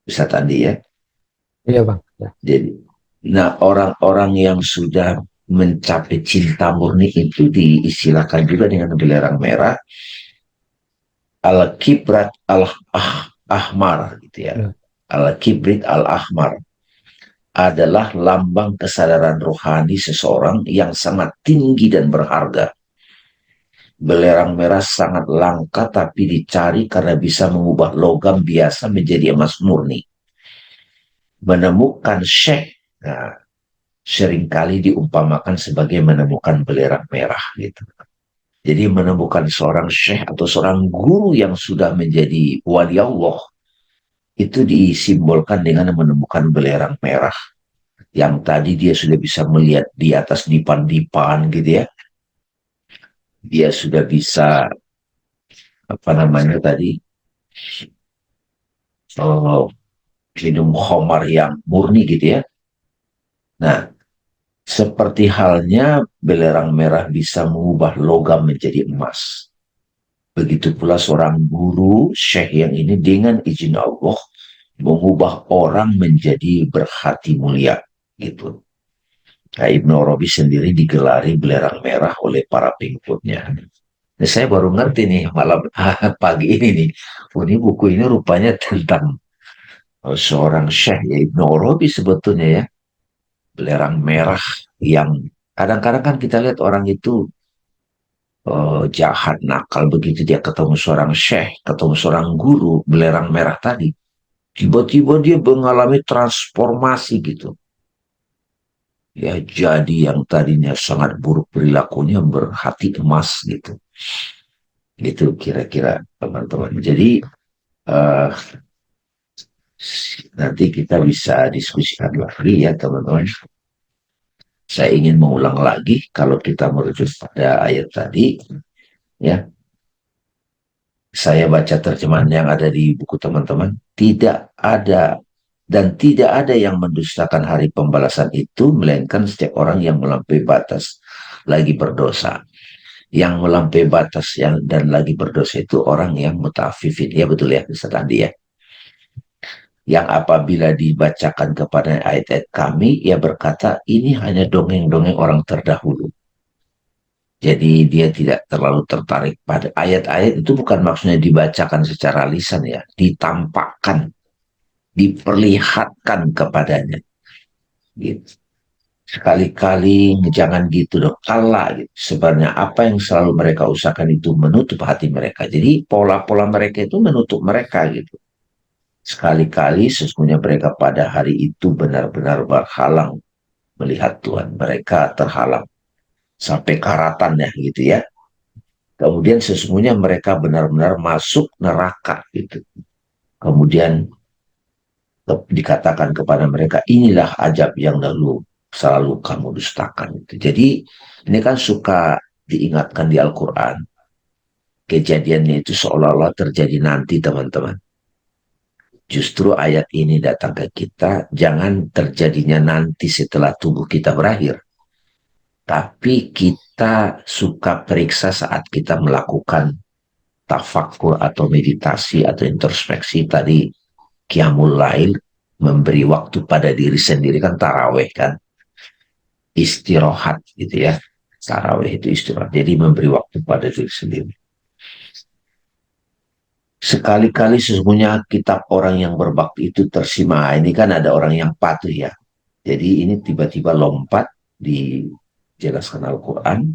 Bisa tadi ya. Iya bang. Ya. Jadi, nah orang-orang yang sudah mencapai cinta murni itu diistilahkan juga dengan belerang merah, al-kibrat al-ahmar gitu ya. Ya. Al-kibrit al-ahmar adalah lambang kesadaran rohani seseorang yang sangat tinggi dan berharga. Belerang merah sangat langka tapi dicari karena bisa mengubah logam biasa menjadi emas murni. Menemukan syekh, nah, seringkali diumpamakan sebagai menemukan belerang merah gitu. Jadi menemukan seorang syekh atau seorang guru yang sudah menjadi wali Allah, itu disimbolkan dengan menemukan belerang merah yang tadi dia sudah bisa melihat di atas dipan-dipan gitu ya. Dia sudah bisa apa namanya tadi uh, minum khamar yang murni gitu ya. Nah, seperti halnya belerang merah bisa mengubah logam menjadi emas. Begitu pula seorang guru syekh yang ini dengan izin Allah mengubah orang menjadi berhati mulia gitu. Nah, Ibnu Arabi sendiri digelari belerang merah oleh para pengikutnya. Nah, saya baru ngerti nih malam pagi ini nih. Oh, ini buku ini rupanya tentang seorang syekh ya Ibnu Arabi sebetulnya ya. Belerang merah yang kadang-kadang kan kita lihat orang itu jahat nakal begitu dia ketemu seorang syekh, ketemu seorang guru belerang merah tadi. Tiba-tiba dia mengalami transformasi gitu. Ya jadi yang tadinya sangat buruk perilakunya berhati emas gitu. Gitu kira-kira teman-teman. Jadi uh, nanti kita bisa diskusikan lagi ya teman-teman. Saya ingin mengulang lagi kalau kita merujuk pada ayat tadi ya. Saya baca terjemahan yang ada di buku teman-teman. Tidak ada dan tidak ada yang mendustakan hari pembalasan itu melainkan setiap orang yang melampaui batas lagi berdosa. Yang melampaui batas yang dan lagi berdosa itu orang yang mutafifin. Ya betul ya Ustaz Andi ya. Yang apabila dibacakan kepada ayat-ayat kami, ia berkata ini hanya dongeng-dongeng orang terdahulu. Jadi dia tidak terlalu tertarik pada ayat-ayat itu bukan maksudnya dibacakan secara lisan ya, ditampakkan, diperlihatkan kepadanya. Gitu. Sekali-kali jangan gitu dong, kalah gitu. Sebenarnya apa yang selalu mereka usahakan itu menutup hati mereka. Jadi pola-pola mereka itu menutup mereka gitu. Sekali-kali sesungguhnya mereka pada hari itu benar-benar berhalang melihat Tuhan. Mereka terhalang sampai karatan ya gitu ya. Kemudian sesungguhnya mereka benar-benar masuk neraka gitu. Kemudian dikatakan kepada mereka inilah ajab yang dahulu selalu kamu dustakan. Gitu. Jadi ini kan suka diingatkan di Al-Quran. Kejadiannya itu seolah-olah terjadi nanti teman-teman. Justru ayat ini datang ke kita, jangan terjadinya nanti setelah tubuh kita berakhir. Tapi kita suka periksa saat kita melakukan tafakur atau meditasi atau introspeksi tadi qiyamul lail memberi waktu pada diri sendiri kan taraweh kan istirahat gitu ya taraweh itu istirahat jadi memberi waktu pada diri sendiri sekali-kali sesungguhnya kitab orang yang berbakti itu tersimak ini kan ada orang yang patuh ya jadi ini tiba-tiba lompat dijelaskan Al-Quran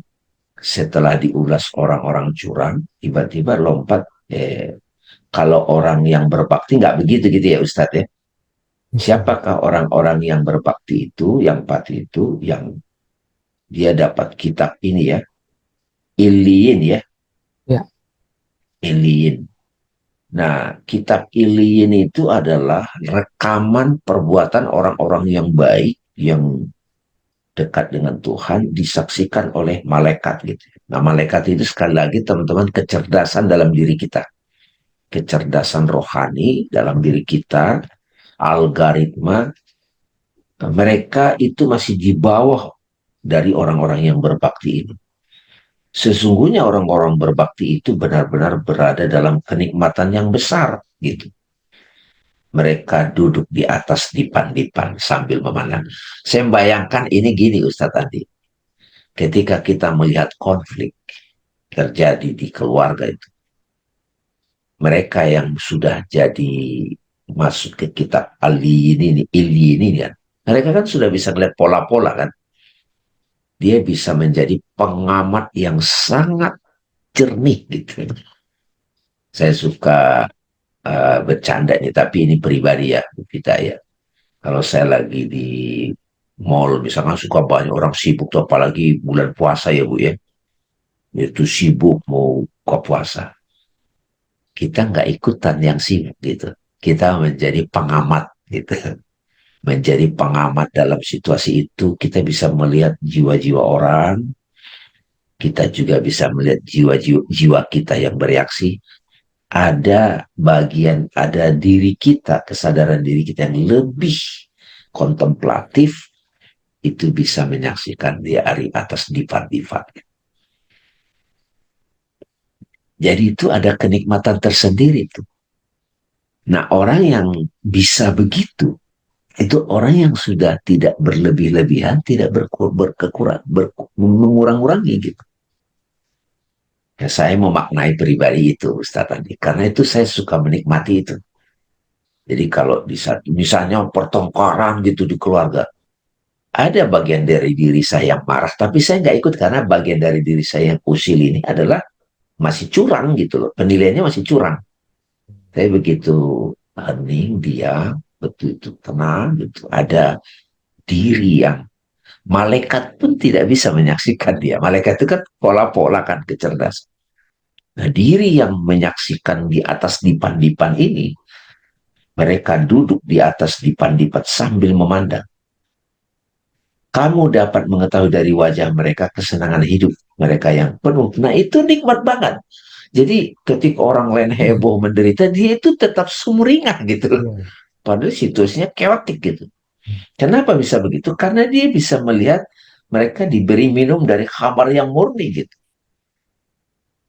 setelah diulas orang-orang curang tiba-tiba lompat kalau orang yang berbakti nggak begitu gitu ya Ustadz ya. Siapakah orang-orang yang berbakti itu, yang patuh itu, yang dia dapat kitab ini ya, Iliin ya, Ya, Iliin. Nah, kitab Iliin itu adalah rekaman perbuatan orang-orang yang baik, yang dekat dengan Tuhan, disaksikan oleh malaikat gitu. Nah, malaikat itu sekali lagi teman-teman kecerdasan dalam diri kita. Kecerdasan rohani dalam diri kita, algoritma mereka itu masih di bawah dari orang-orang yang berbakti ini. Sesungguhnya orang-orang berbakti itu benar-benar berada dalam kenikmatan yang besar gitu. Mereka duduk di atas dipan-dipan sambil memandang. Saya bayangkan ini gini Ustadz Andi. Ketika kita melihat konflik terjadi di keluarga itu. Mereka yang sudah jadi masuk ke kitab Ali ini, Ili ini kan. Mereka kan sudah bisa melihat pola-pola kan dia bisa menjadi pengamat yang sangat jernih gitu. Saya suka bercanda nih, tapi ini pribadi ya kita ya. Kalau saya lagi di mall, misalkan suka banyak orang sibuk, tuh, apalagi bulan puasa ya Bu ya, itu sibuk mau buka puasa. Kita nggak ikutan yang sibuk gitu. kita menjadi pengamat gitu. Menjadi pengamat dalam situasi itu, kita bisa melihat jiwa-jiwa orang, kita juga bisa melihat jiwa-jiwa kita yang bereaksi. Ada bagian, ada diri kita, kesadaran diri kita yang lebih kontemplatif, itu bisa menyaksikan di hari atas dipan-dipan. Jadi itu ada kenikmatan tersendiri tuh. Nah, orang yang bisa begitu, itu orang yang sudah tidak berlebih-lebihan, tidak mengurang-urangi gitu. Ya, saya memaknai pribadi itu, Ustaz tadi. Karena itu saya suka menikmati itu. Jadi kalau di satu, misalnya pertengkaran gitu di keluarga, ada bagian dari diri saya yang marah, tapi saya nggak ikut karena bagian dari diri saya yang usil ini adalah masih curang gitu loh. Penilaiannya masih curang. Saya begitu hening, diam, betul itu tenang gitu. Ada diri yang malaikat pun tidak bisa menyaksikan dia. Malaikat itu kan pola-pola kan kecerdasan. Nah, diri yang menyaksikan di atas dipan-dipan ini, mereka duduk di atas dipan-dipan sambil memandang. Kamu dapat mengetahui dari wajah mereka kesenangan hidup mereka yang penuh. Nah, itu nikmat banget. Jadi ketika orang lain Iya, heboh menderita, dia itu tetap sumringah gitu. iya. Padahal situasinya chaotic gitu. Kenapa bisa begitu? Karena dia bisa melihat mereka diberi minum dari khamar yang murni gitu.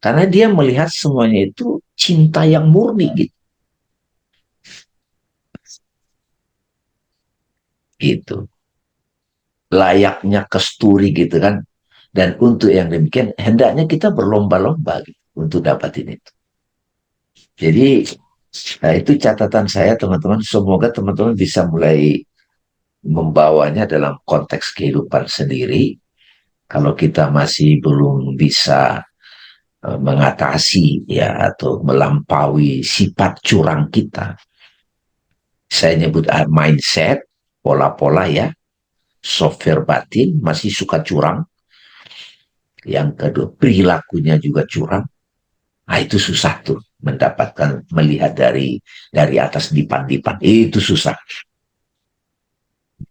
Karena dia melihat semuanya itu cinta yang murni gitu. Gitu. Layaknya kesturi gitu kan. Dan untuk yang demikian, hendaknya kita berlomba-lomba gitu, untuk dapatin itu. Jadi, nah itu catatan saya teman-teman. Semoga teman-teman bisa mulai membawanya dalam konteks kehidupan sendiri. Kalau kita masih belum bisa mengatasi ya atau melampaui sifat curang kita. Saya nyebut mindset, pola-pola ya, software batin masih suka curang. Yang kedua, perilakunya juga curang. Nah, itu susah tuh mendapatkan melihat dari atas dipan-dipan. Itu susah.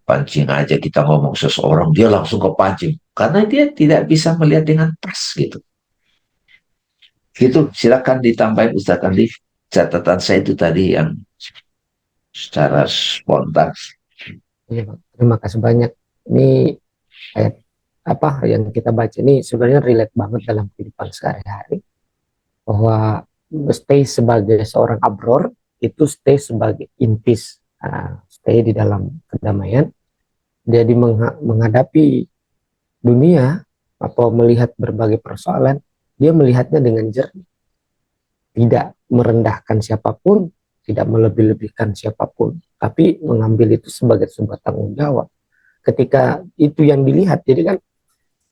Pancing aja kita ngomong seseorang, dia langsung kepancing. Karena dia tidak bisa melihat dengan pas gitu. Gitu, silakan ditambahin Ustaz Andi. Catatan saya itu tadi yang secara spontan. Iya, Pak. Terima kasih banyak. Ini ayat apa yang kita baca ini sebenarnya relate banget dalam kehidupan sehari-hari. Bahwa stay sebagai seorang abror itu stay sebagai intis, stay di dalam kedamaian. Jadi menghadapi dunia atau melihat berbagai persoalan, dia melihatnya dengan jernih, tidak merendahkan siapapun, tidak melebih-lebihkan siapapun, tapi mengambil itu sebagai sebuah tanggung jawab. Ketika itu yang dilihat, jadi kan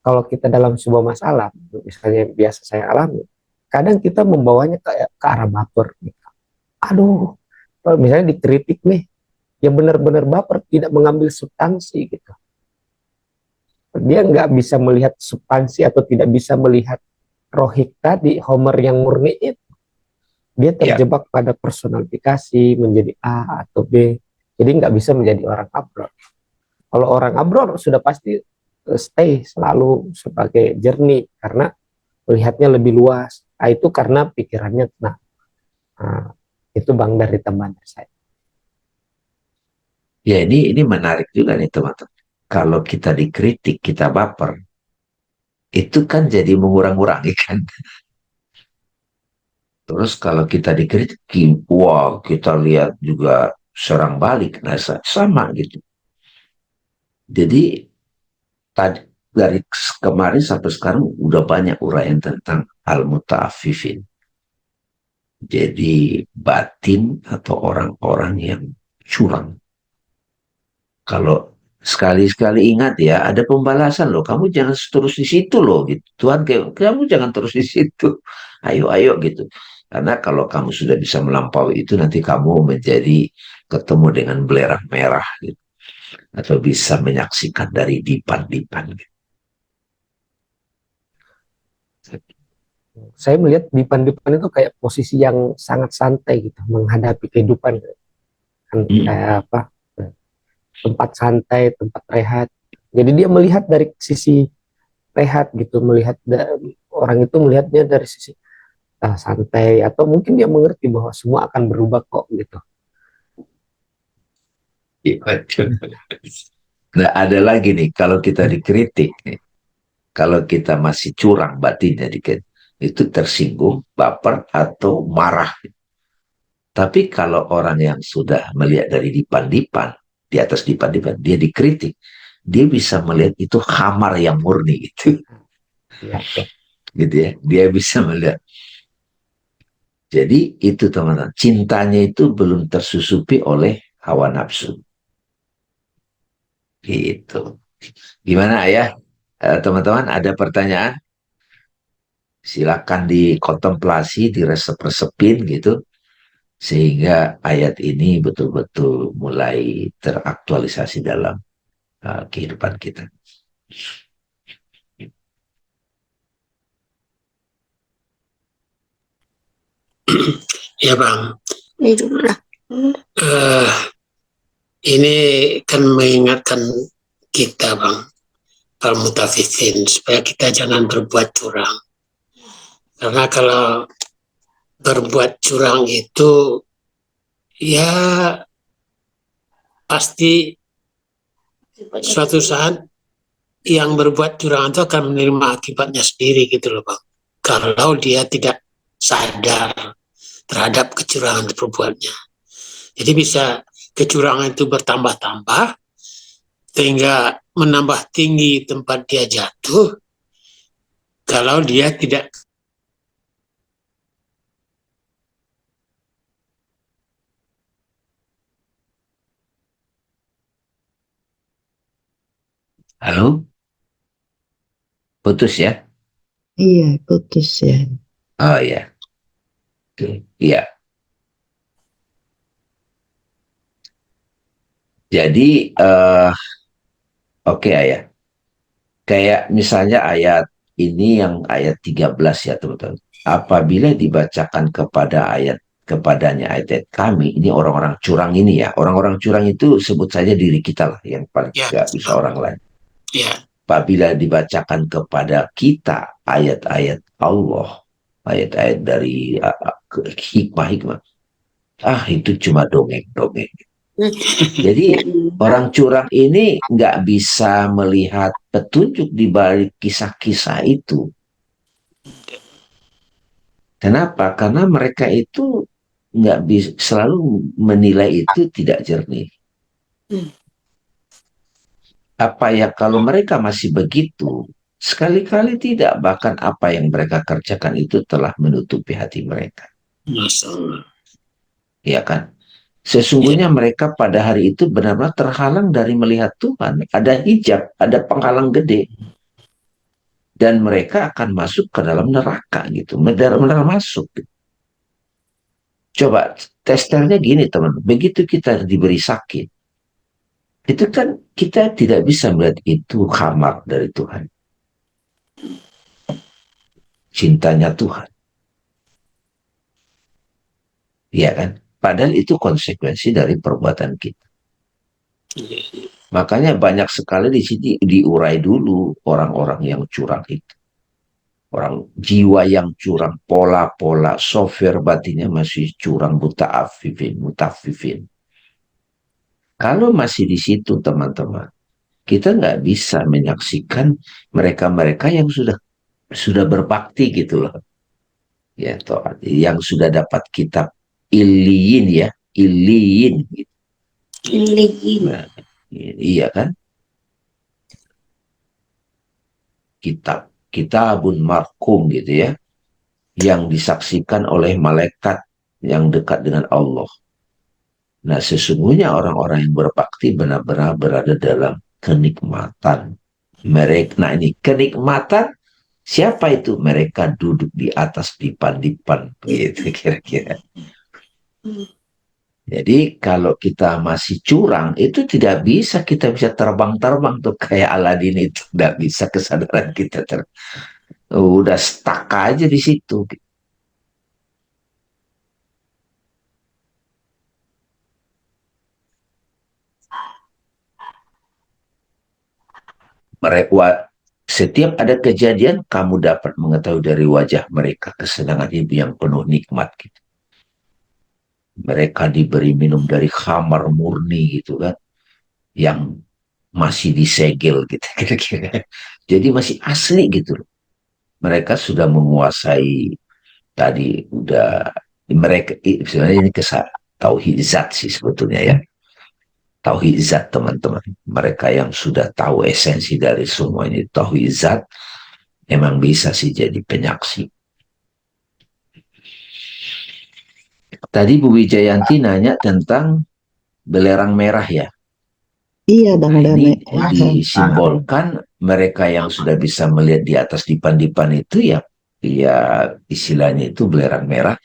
kalau kita dalam sebuah masalah, misalnya biasa saya alami, kadang kita membawanya ke arah baper. Gitu. Aduh, misalnya dikritik nih, yang benar-benar baper, tidak mengambil substansi gitu. Dia nggak bisa melihat substansi atau tidak bisa melihat rohik tadi, Homer yang murni itu. Dia Ya, terjebak pada personifikasi menjadi A atau B. Jadi nggak bisa menjadi orang abror. Kalau orang abror sudah pasti stay selalu sebagai jernih karena melihatnya lebih luas. Nah, itu karena pikirannya tenang. Nah, itu bang dari teman saya. ya ini menarik juga nih teman-teman. Kalau kita dikritik, kita baper, itu kan jadi mengurang-urangi kan. Terus kalau kita dikritik, wah kita lihat juga serang balik, nah sama gitu. Jadi tadi dari kemarin sampai sekarang udah banyak uraian tentang al-muta'affifin. Jadi batin atau orang-orang yang curang. Kalau sekali-sekali ingat ya, ada pembalasan loh. Kamu jangan terus di situ loh, gitu. Tuhan, kamu jangan terus di situ. Ayo, ayo gitu. Karena kalau kamu sudah bisa melampaui itu, nanti kamu menjadi ketemu dengan belerang merah gitu. Atau bisa menyaksikan dari dipan-dipan gitu. Saya melihat dipan-dipan itu kayak posisi yang sangat santai gitu menghadapi kehidupan, kan kayak apa, tempat santai, tempat rehat. Jadi dia melihat dari sisi rehat gitu, melihat orang itu melihatnya dari sisi santai, atau mungkin dia mengerti bahwa semua akan berubah kok gitu. Nah, ada lagi nih, kalau kita dikritik nih, kalau kita masih curang batinnya dikit, itu tersinggung, baper, atau marah. Tapi kalau orang yang sudah melihat dari dipan-dipan, di atas dipan-dipan, dia dikritik, dia bisa melihat itu khamar yang murni gitu. Ya, ya. Gitu ya. Dia bisa melihat. Jadi itu teman-teman, cintanya itu belum tersusupi oleh hawa nafsu. Gitu. Gimana ya? Teman-teman, ada pertanyaan? Silakan dikontemplasi, diresep-resepin gitu. Sehingga ayat ini betul-betul mulai teraktualisasi dalam kehidupan kita. Ya Bang, uh, ini kan mengingatkan kita Bang, al-mutafifin, supaya kita jangan berbuat curang. Karena kalau berbuat curang itu ya pasti suatu saat yang berbuat curang itu akan menerima akibatnya sendiri gitu loh Bang. Kalau dia tidak sadar terhadap kecurangan perbuatannya. Jadi bisa kecurangan itu bertambah-tambah sehingga menambah tinggi tempat dia jatuh kalau dia tidak. Halo? Putus ya? Iya, putus ya. Oh ya. Oke. Iya. Jadi, oke ayah. Kayak misalnya ayat ini yang ayat 13 ya teman-teman. Apabila dibacakan kepadanya ayat kami, ini orang-orang curang ini ya. Orang-orang curang itu sebut saja diri kita lah yang paling Ya, gak bisa orang lain. ya, Apabila dibacakan kepada kita ayat-ayat Allah, ayat-ayat dari hikmah-hikmah, itu cuma dongeng-dongeng. Jadi orang curang ini nggak bisa melihat petunjuk di balik kisah-kisah itu. Kenapa? Karena mereka itu nggak bisa selalu menilai itu tidak jernih. Apa ya kalau mereka masih begitu, sekali-kali tidak, bahkan apa yang mereka kerjakan itu telah menutupi hati mereka. masalah. Ya kan? Sesungguhnya mereka pada hari itu benar-benar terhalang dari melihat Tuhan. Ada hijab, ada penghalang gede. Dan mereka akan masuk ke dalam neraka gitu. Benar-benar masuk. Coba testernya gini teman. Begitu kita diberi sakit, itu kan kita tidak bisa melihat itu khamar dari Tuhan. Cintanya Tuhan. Iya kan? Padahal itu konsekuensi dari perbuatan kita. Makanya banyak sekali di sini diurai dulu orang-orang yang curang itu. Orang jiwa yang curang, pola-pola, software batinnya masih curang, mutafifin. Kalau masih di situ teman-teman, kita nggak bisa menyaksikan mereka-mereka yang sudah berbakti gitu loh. Ya, toh, yang sudah dapat kitab iliin ya, iliin gitu. Nah, iya kan? Kitabun markum gitu ya, yang disaksikan oleh malaikat yang dekat dengan Allah. Nah, sesungguhnya orang-orang yang berbakti benar-benar berada dalam kenikmatan. Mereka, nah ini kenikmatan siapa itu? Mereka duduk di atas dipan-dipan, gitu kira-kira. Jadi kalau kita masih curang, itu tidak bisa kita bisa terbang-terbang tuh kayak Aladin itu. Tidak bisa kesadaran kita Udah stuck aja di situ. Mereka setiap ada kejadian kamu dapat mengetahui dari wajah mereka kesenangan ibu yang penuh nikmat gitu. Mereka diberi minum dari khamar murni gitu kan, yang masih disegel gitu kira-kira. Jadi masih asli gitu loh. Mereka sudah menguasai tadi udah mereka sebenarnya ini tauhid zat sih sebetulnya ya. Tauhid zat teman-teman. Mereka yang sudah tahu esensi dari semua ini tauhid zat emang bisa sih jadi penyaksi. Tadi Bu Wijayanti nanya tentang belerang merah ya. Iya, Bang Nah, Dame. ini disimbolkan mereka yang sudah bisa melihat di atas dipan-dipan itu ya, ya istilahnya itu belerang merah.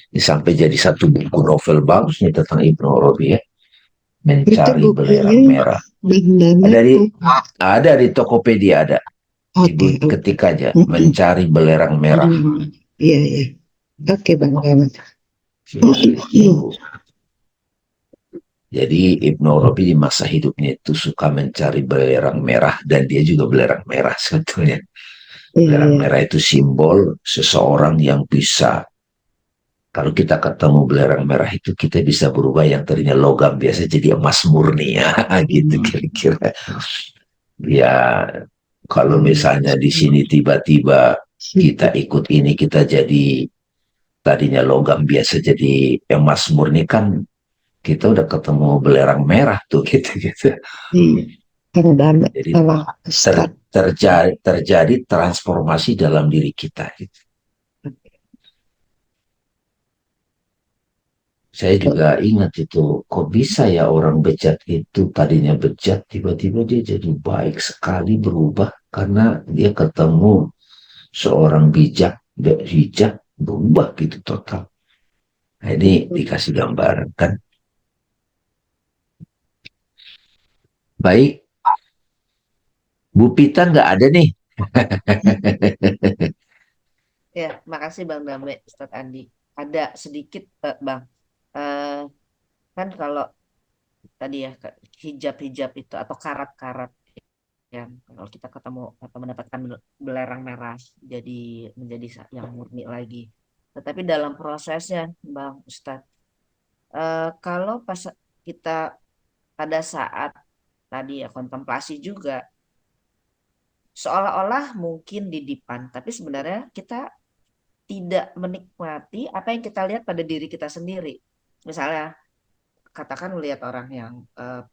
Ini sampai jadi satu buku novel bagus nih tentang Ibnu Arabi ya, Itu mencari bukunya belerang merah. Bang Dame. Ada di Tokopedia ada. Oke, Ibu oke. ketik aja mencari belerang merah. Iya, iya. Oke, Bang Dame. Itu. Jadi Ibnu Arabi di masa hidupnya itu suka mencari belerang merah dan dia juga belerang merah sebetulnya. Iya, Belerang iya. merah itu simbol seseorang yang bisa, kalau kita ketemu belerang merah itu kita bisa berubah yang tadinya logam biasa jadi emas murni ya gitu kira-kira. Ya kalau misalnya di sini tiba-tiba kita ikut ini kita jadi tadinya logam biasa jadi emas murni kan kita udah ketemu belerang merah tuh gitu. Iya. Bang Dame Jadi sama Ustaz. terjadi transformasi dalam diri kita gitu. Saya juga ingat itu, kok bisa ya orang bejat itu tadinya bejat, tiba-tiba dia jadi baik sekali berubah karena dia ketemu seorang bijak berubah gitu total. Nah, ini dikasih gambaran kan. Baik, Bu Pita nggak ada nih. Ya, makasih Bang Dambe, Ustadz Andi. Ada sedikit, Bang. Eh, kan kalau tadi ya hijab-hijab itu atau karat-karat yang kalau kita ketemu atau mendapatkan belerang merah jadi menjadi yang murni lagi. Tetapi dalam prosesnya, Bang Ustadz, kalau pas kita pada saat tadi ya kontemplasi juga seolah-olah mungkin di dipan, tapi sebenarnya kita tidak menikmati apa yang kita lihat pada diri kita sendiri. Misalnya katakan melihat orang yang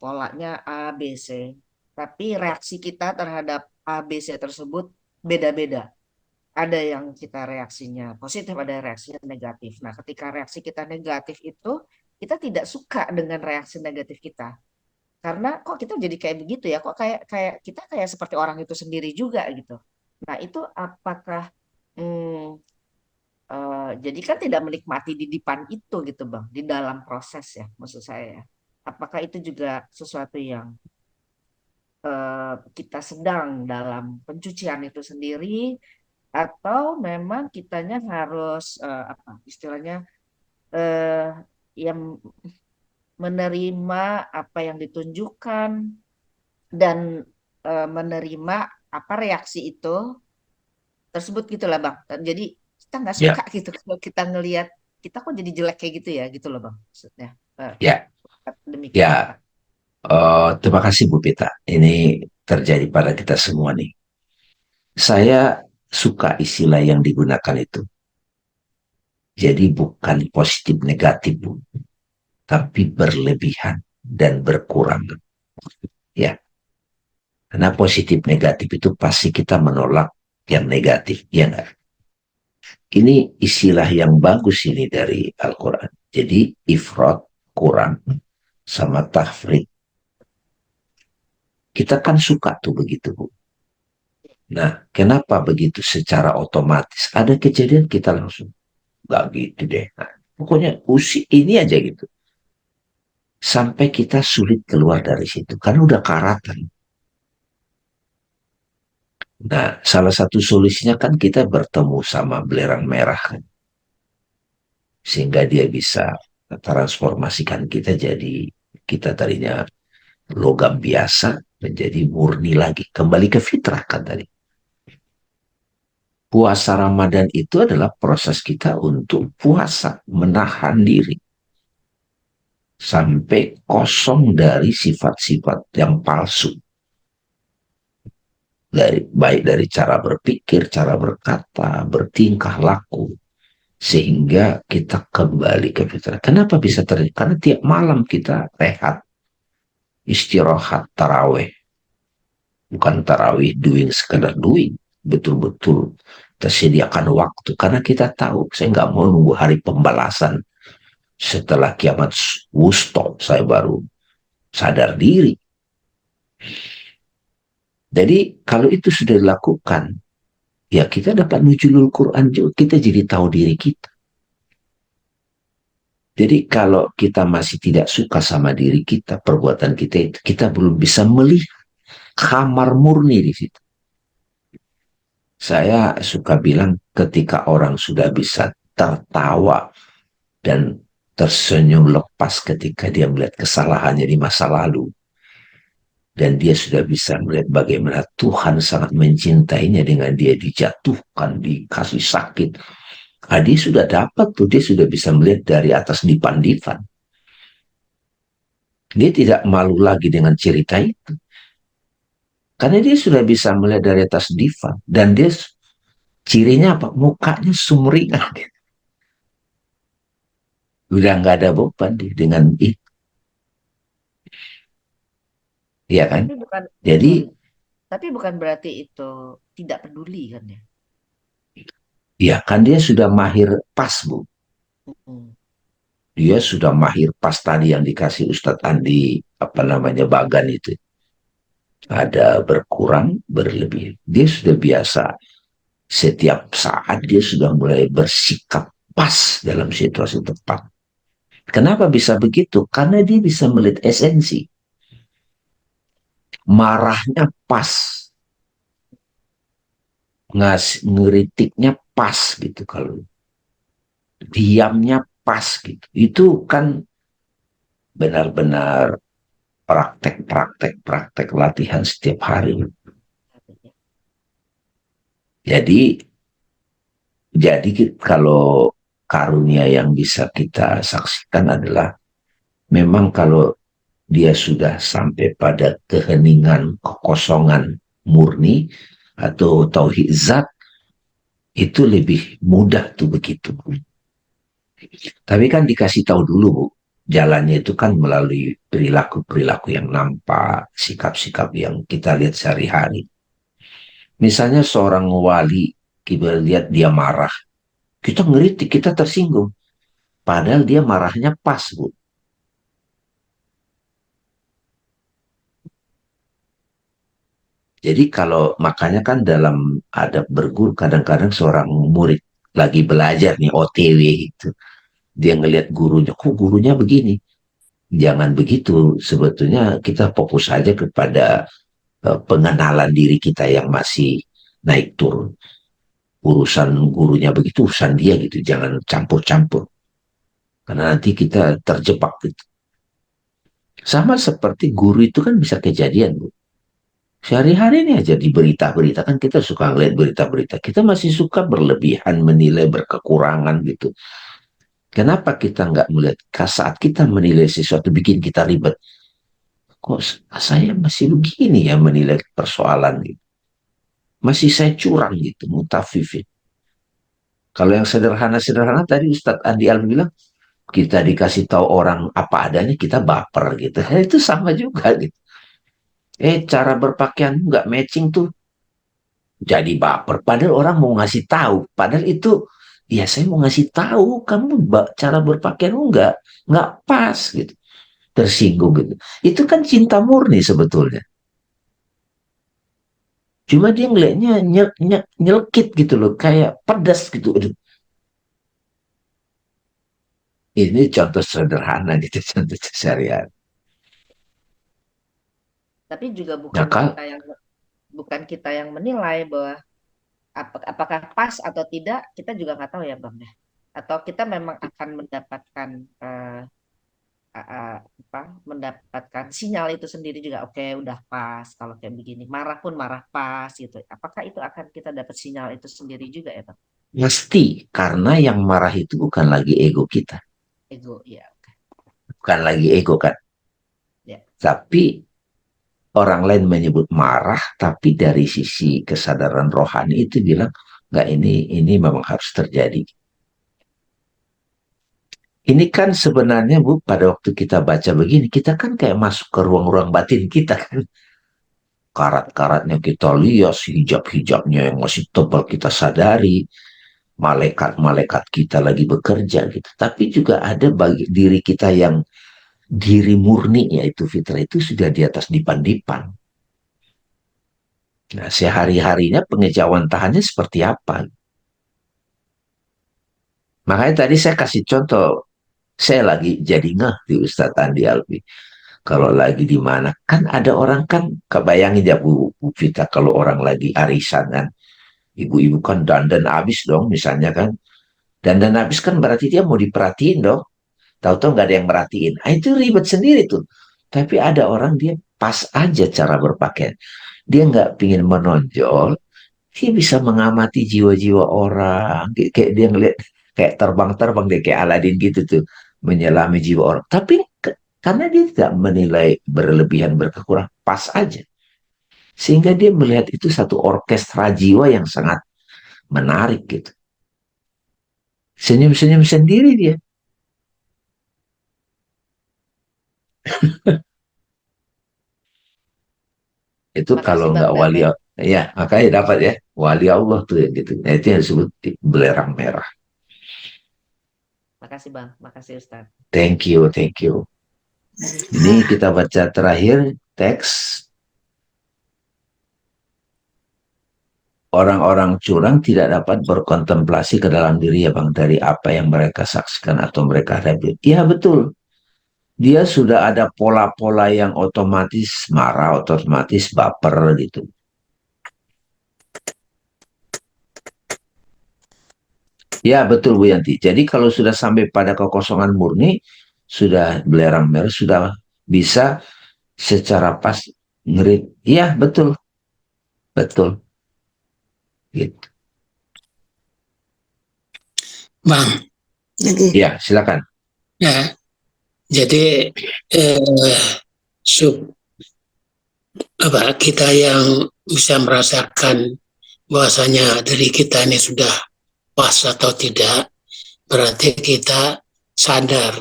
polanya A, B, C, tapi reaksi kita terhadap A, B, C tersebut beda-beda. Ada yang kita reaksinya positif, ada reaksinya negatif. Nah, ketika reaksi kita negatif itu, kita tidak suka dengan reaksi negatif kita. Karena kok kita jadi kayak begitu ya, kok kayak kayak kita kayak seperti orang itu sendiri juga gitu. Nah, itu apakah hmm, jadi kan tidak menikmati di depan itu gitu Bang, di dalam proses ya maksud saya ya. Apakah itu juga sesuatu yang kita sedang dalam pencucian itu sendiri atau memang kitanya harus apa istilahnya eh, yang menerima apa yang ditunjukkan dan menerima apa reaksi itu tersebut gitulah Bang. Jadi kita nggak suka Ya, gitu kalau kita ngelihat kita kok jadi jelek kayak gitu ya gitu loh Bang maksudnya. ya, Demikian ya. Pak. Terima kasih Bu Pita. Ini terjadi pada kita semua nih. Saya suka istilah yang digunakan itu. Jadi bukan positif negatif, Bu, tapi berlebihan dan berkurang. Ya, karena positif negatif itu pasti kita menolak yang negatif, ya enggak? Ini istilah yang bagus ini dari Al-Quran. Jadi ifrat, kurang, sama tahfrid. Kita kan suka tuh begitu, Bu. Nah, kenapa begitu secara otomatis? Ada kejadian kita langsung, gak gitu deh. Nah, pokoknya ini aja gitu. Sampai kita sulit keluar dari situ. Karena udah karatan. Nah, salah satu solusinya kan kita bertemu sama belerang merah kan, sehingga dia bisa transformasikan kita jadi, kita tadinya logam biasa menjadi murni lagi, kembali ke fitrah kan tadi. Puasa Ramadan itu adalah proses kita untuk puasa, menahan diri sampai kosong dari sifat-sifat yang palsu, baik dari cara berpikir, cara berkata, bertingkah laku, sehingga kita kembali ke fitrah. Kenapa bisa terjadi? Karena tiap malam kita rehat, istirahat, taraweh. Bukan tarawih doing sekedar doing, betul-betul tersediakan waktu, karena kita tahu saya nggak mau nunggu hari pembalasan setelah kiamat wusta saya baru sadar diri. Jadi kalau itu sudah dilakukan, ya kita dapat nuzulul Quran juga, kita jadi tahu diri kita. Jadi kalau kita masih tidak suka sama diri kita, perbuatan kita itu, kita belum bisa melihat kamar murni di situ. Saya suka bilang ketika orang sudah bisa tertawa dan tersenyum lepas ketika dia melihat kesalahannya di masa lalu, dan dia sudah bisa melihat bagaimana Tuhan sangat mencintainya dengan dia dijatuhkan, dikasih sakit. Nah, dia sudah dapat tuh, dia sudah bisa melihat dari atas dipan-dipan. Dia tidak malu lagi dengan cerita itu. Karena dia sudah bisa melihat dari atas divan. Dan dia cirinya apa? Mukanya sumringah. Udah nggak ada beban dengan itu. Iya kan? Tapi bukan, Jadi, tapi bukan berarti itu tidak peduli kan ya? ya kan dia sudah mahir pas, Bu. Mm-mm. Dia sudah mahir pas tadi yang dikasih Ustadz Andi, apa namanya, Bagan itu. Ada berkurang, berlebih. Dia sudah biasa. Setiap saat dia sudah mulai bersikap pas dalam situasi tepat. Kenapa bisa begitu? Karena dia bisa melihat esensi. Marahnya pas. Ngeritiknya pas gitu. Kalau diamnya pas gitu. Itu kan benar-benar praktek latihan setiap hari. Jadi kalau karunia yang bisa kita saksikan adalah memang kalau dia sudah sampai pada keheningan, kekosongan murni atau tauhid zat, itu lebih mudah tuh begitu. Tapi kan dikasih tahu dulu, Bu, jalannya itu kan melalui perilaku-perilaku yang nampak, sikap-sikap yang kita lihat sehari-hari. Misalnya seorang wali, kita lihat dia marah, kita ngeritik, kita tersinggung. Padahal dia marahnya pas, Bu. Jadi kalau makanya kan dalam adab berguru, kadang-kadang seorang murid lagi belajar nih OTW itu, dia ngelihat gurunya, kok gurunya begini. Jangan begitu, sebetulnya kita fokus saja kepada pengenalan diri kita yang masih naik turun. Urusan gurunya begitu, urusan dia gitu, jangan campur-campur. Karena nanti kita terjebak gitu. Sama seperti guru itu kan bisa kejadian, Bu. Sehari-hari ini aja di berita-berita kan kita suka ngeliat berita-berita. Kita masih suka berlebihan menilai, berkekurangan gitu. Kenapa kita nggak melihat saat kita menilai sesuatu bikin kita ribet? Kok saya masih begini ya menilai persoalan gitu. Masih saya curang gitu, mutafifin. Kalau yang sederhana-sederhana tadi Ustadz Andi Al bilang, kita dikasih tahu orang apa adanya, kita baper gitu. Itu sama juga gitu. Cara berpakaian nggak matching tuh, jadi baper. Padahal orang mau ngasih tahu. Padahal itu, ya saya mau ngasih tahu, kamu cara berpakaian nggak pas gitu. Tersinggung gitu. Itu kan cinta murni sebetulnya. Cuma dia ngeliatnya nyelkit gitu loh, kayak pedas gitu. Aduh, ini contoh sederhana gitu, contoh seharian. Tapi juga Nah, bukan kita yang bukan kita yang menilai bahwa apakah pas atau tidak, kita juga nggak tahu ya Bang ya. Atau kita memang akan mendapatkan mendapatkan sinyal itu sendiri juga, oke udah pas kalau kayak begini, marah pun marah pas gitu. Apakah itu akan kita dapat sinyal itu sendiri juga ya Bang? Pasti, karena yang marah itu bukan lagi ego kita. Ego ya, oke. Bukan lagi ego kan. Ya. Tapi orang lain menyebut marah, tapi dari sisi kesadaran rohani itu bilang, nggak, ini memang harus terjadi. Ini kan sebenarnya Bu, pada waktu kita baca begini, kita kan kayak masuk ke ruang-ruang batin kita kan. Karat-karatnya kita lihat, hijab-hijabnya yang masih tebal kita sadari, malaikat-malaikat kita lagi bekerja gitu. Tapi juga ada bagi diri kita yang diri murni, yaitu fitrah itu sudah di atas dipan-dipan. Nah, sehari-harinya pengejauhan tahannya seperti apa? Makanya tadi saya kasih contoh, saya lagi jadi ngeh di Ustadz Andi Alfi. Kalau lagi di mana, kan ada orang kan, kebayangin ya Bu Vita, kalau orang lagi arisan kan, ibu-ibu kan dandan habis dong misalnya kan. Dandan habis kan berarti dia mau diperhatiin dong. Tahu-tahu nggak ada yang merhatiin. Ah, itu ribet sendiri tuh. Tapi ada orang dia pas aja cara berpakaian. Dia nggak pingin menonjol, dia bisa mengamati jiwa-jiwa orang. Kayak dia ngeliat, kayak terbang-terbang deh, kayak Aladin gitu tuh. Menyelami jiwa orang. Tapi karena dia tidak menilai berlebihan, berkekurang, pas aja. Sehingga dia melihat itu satu orkestra jiwa yang sangat menarik gitu. Senyum-senyum sendiri dia. Itu kalau Makasih Bang nggak wali, Dharma. ya makanya dapat ya, wali Allah tuh gitu. Nah, itu yang disebut belerang merah. Makasih Bang, makasih Ustadz. Thank you, thank you. Ini kita baca terakhir teks. Orang-orang curang tidak dapat berkontemplasi ke dalam diri ya Bang, dari apa yang mereka saksikan atau mereka hadapi. Iya betul. Dia sudah ada pola-pola yang otomatis marah, otomatis baper gitu. Ya betul Bu Yanti. Jadi kalau sudah sampai pada kekosongan murni, sudah belerang merah, sudah bisa secara pas ngerit. Iya betul, betul. Gitu. Bang, Ya silakan. ya, jadi sub kita yang bisa merasakan bahwasanya diri kita ini sudah pas atau tidak, berarti kita sadar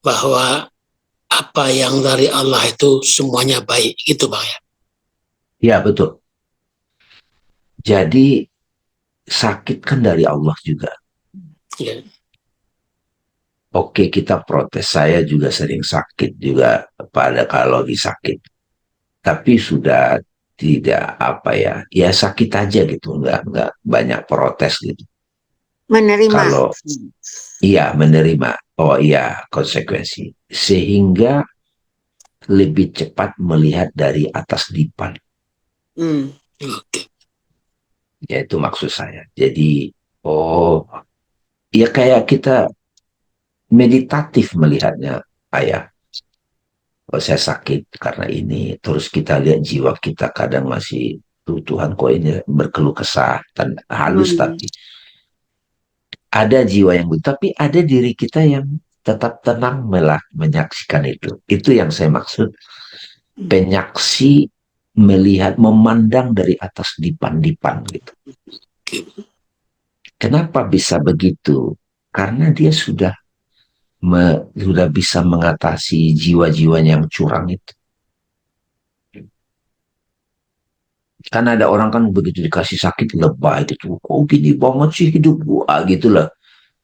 bahwa apa yang dari Allah itu semuanya baik, gitu Bang ya. Ya betul. Jadi sakit kan dari Allah juga. Ya. Oke, kita protes. Saya juga sering sakit juga pada kalau lagi sakit. Tapi sudah tidak apa ya, ya sakit aja gitu, nggak banyak protes gitu. Menerima. Kalau iya menerima, oh iya konsekuensi, sehingga lebih cepat melihat dari atas dipan. Oke. Ya itu maksud saya. Jadi, oh ya kayak kita meditatif melihatnya, ayah. Oh, saya sakit karena ini. Terus kita lihat jiwa kita kadang masih, tuh Tuhan kok ini berkeluh kesah, halus tapi ada jiwa yang buta, tapi ada diri kita yang tetap tenang menyaksikan itu. Itu yang saya maksud. Penyaksi melihat, memandang dari atas dipan-dipan gitu. Kenapa bisa begitu? Karena dia sudah bisa mengatasi jiwa-jiwanya yang curang itu. Kan ada orang kan begitu dikasih sakit lebay gitu. Kok gini banget sih hidup gua gitu lah.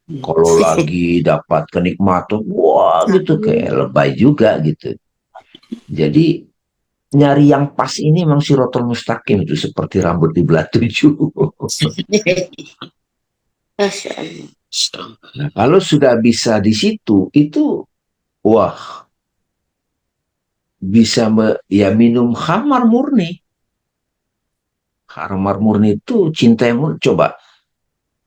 Kalau lagi dapat kenikmatan, wah gitu kayak lebay juga gitu. Jadi nyari yang pas ini memang sirotol mustaqim itu seperti rambut di belah tujuh. Nah, kalau sudah bisa di situ, itu wah bisa ya minum khamar murni. Khamar murni itu cinta yang murni. Coba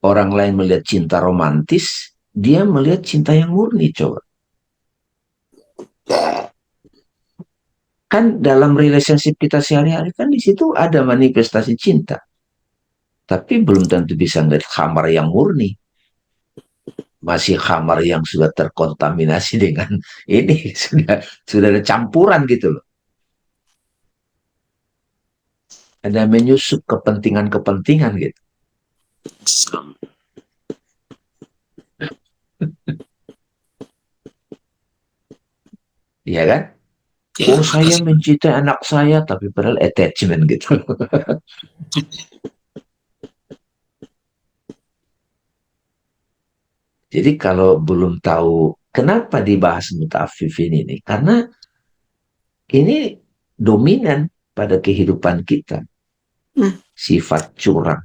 orang lain melihat cinta romantis, dia melihat cinta yang murni. Coba. Kan dalam relationship kita sehari-hari kan di situ ada manifestasi cinta. Tapi belum tentu bisa ngelihat khamar yang murni. Masih khamar yang sudah terkontaminasi dengan ini, sudah ada campuran gitu loh. Ada menyusup kepentingan-kepentingan gitu. Iya kan? Ya, Oh, saya mencintai anak saya, tapi padahal attachment gitu. Jadi kalau belum tahu kenapa dibahas muta'affifin ini, karena ini dominan pada kehidupan kita. Sifat curang,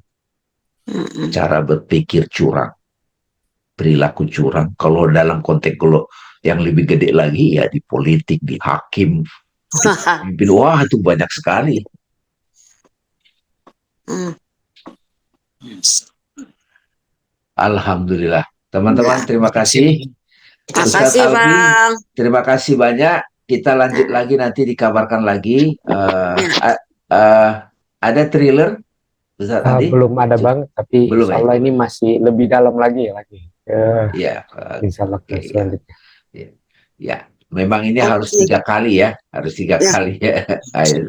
cara berpikir curang, perilaku curang. Kalau dalam konteks kalau yang lebih gede lagi ya di politik, di hakim, pemimpin, wah itu banyak sekali. Alhamdulillah. Teman-teman, terima kasih. Ustadz Makasih, Alfi, Bang. terima kasih banyak. Kita lanjut lagi nanti dikabarkan lagi. Ada thriller, Ustadz Adi? Belum ada Bang, tapi Belum, insya Allah ini masih lebih dalam lagi ya lagi. Iya. Insya Allah Oke, selanjutnya. ya. Memang ini Oke. harus 3 kali ya, harus 3 Ya. kali ya. Ayo.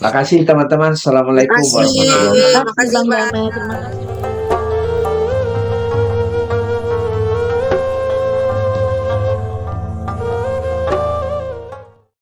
Makasih teman-teman. Assalamualaikum Makasih. warahmatullahi wabarakatuh. Makasih, Bang. Terima kasih.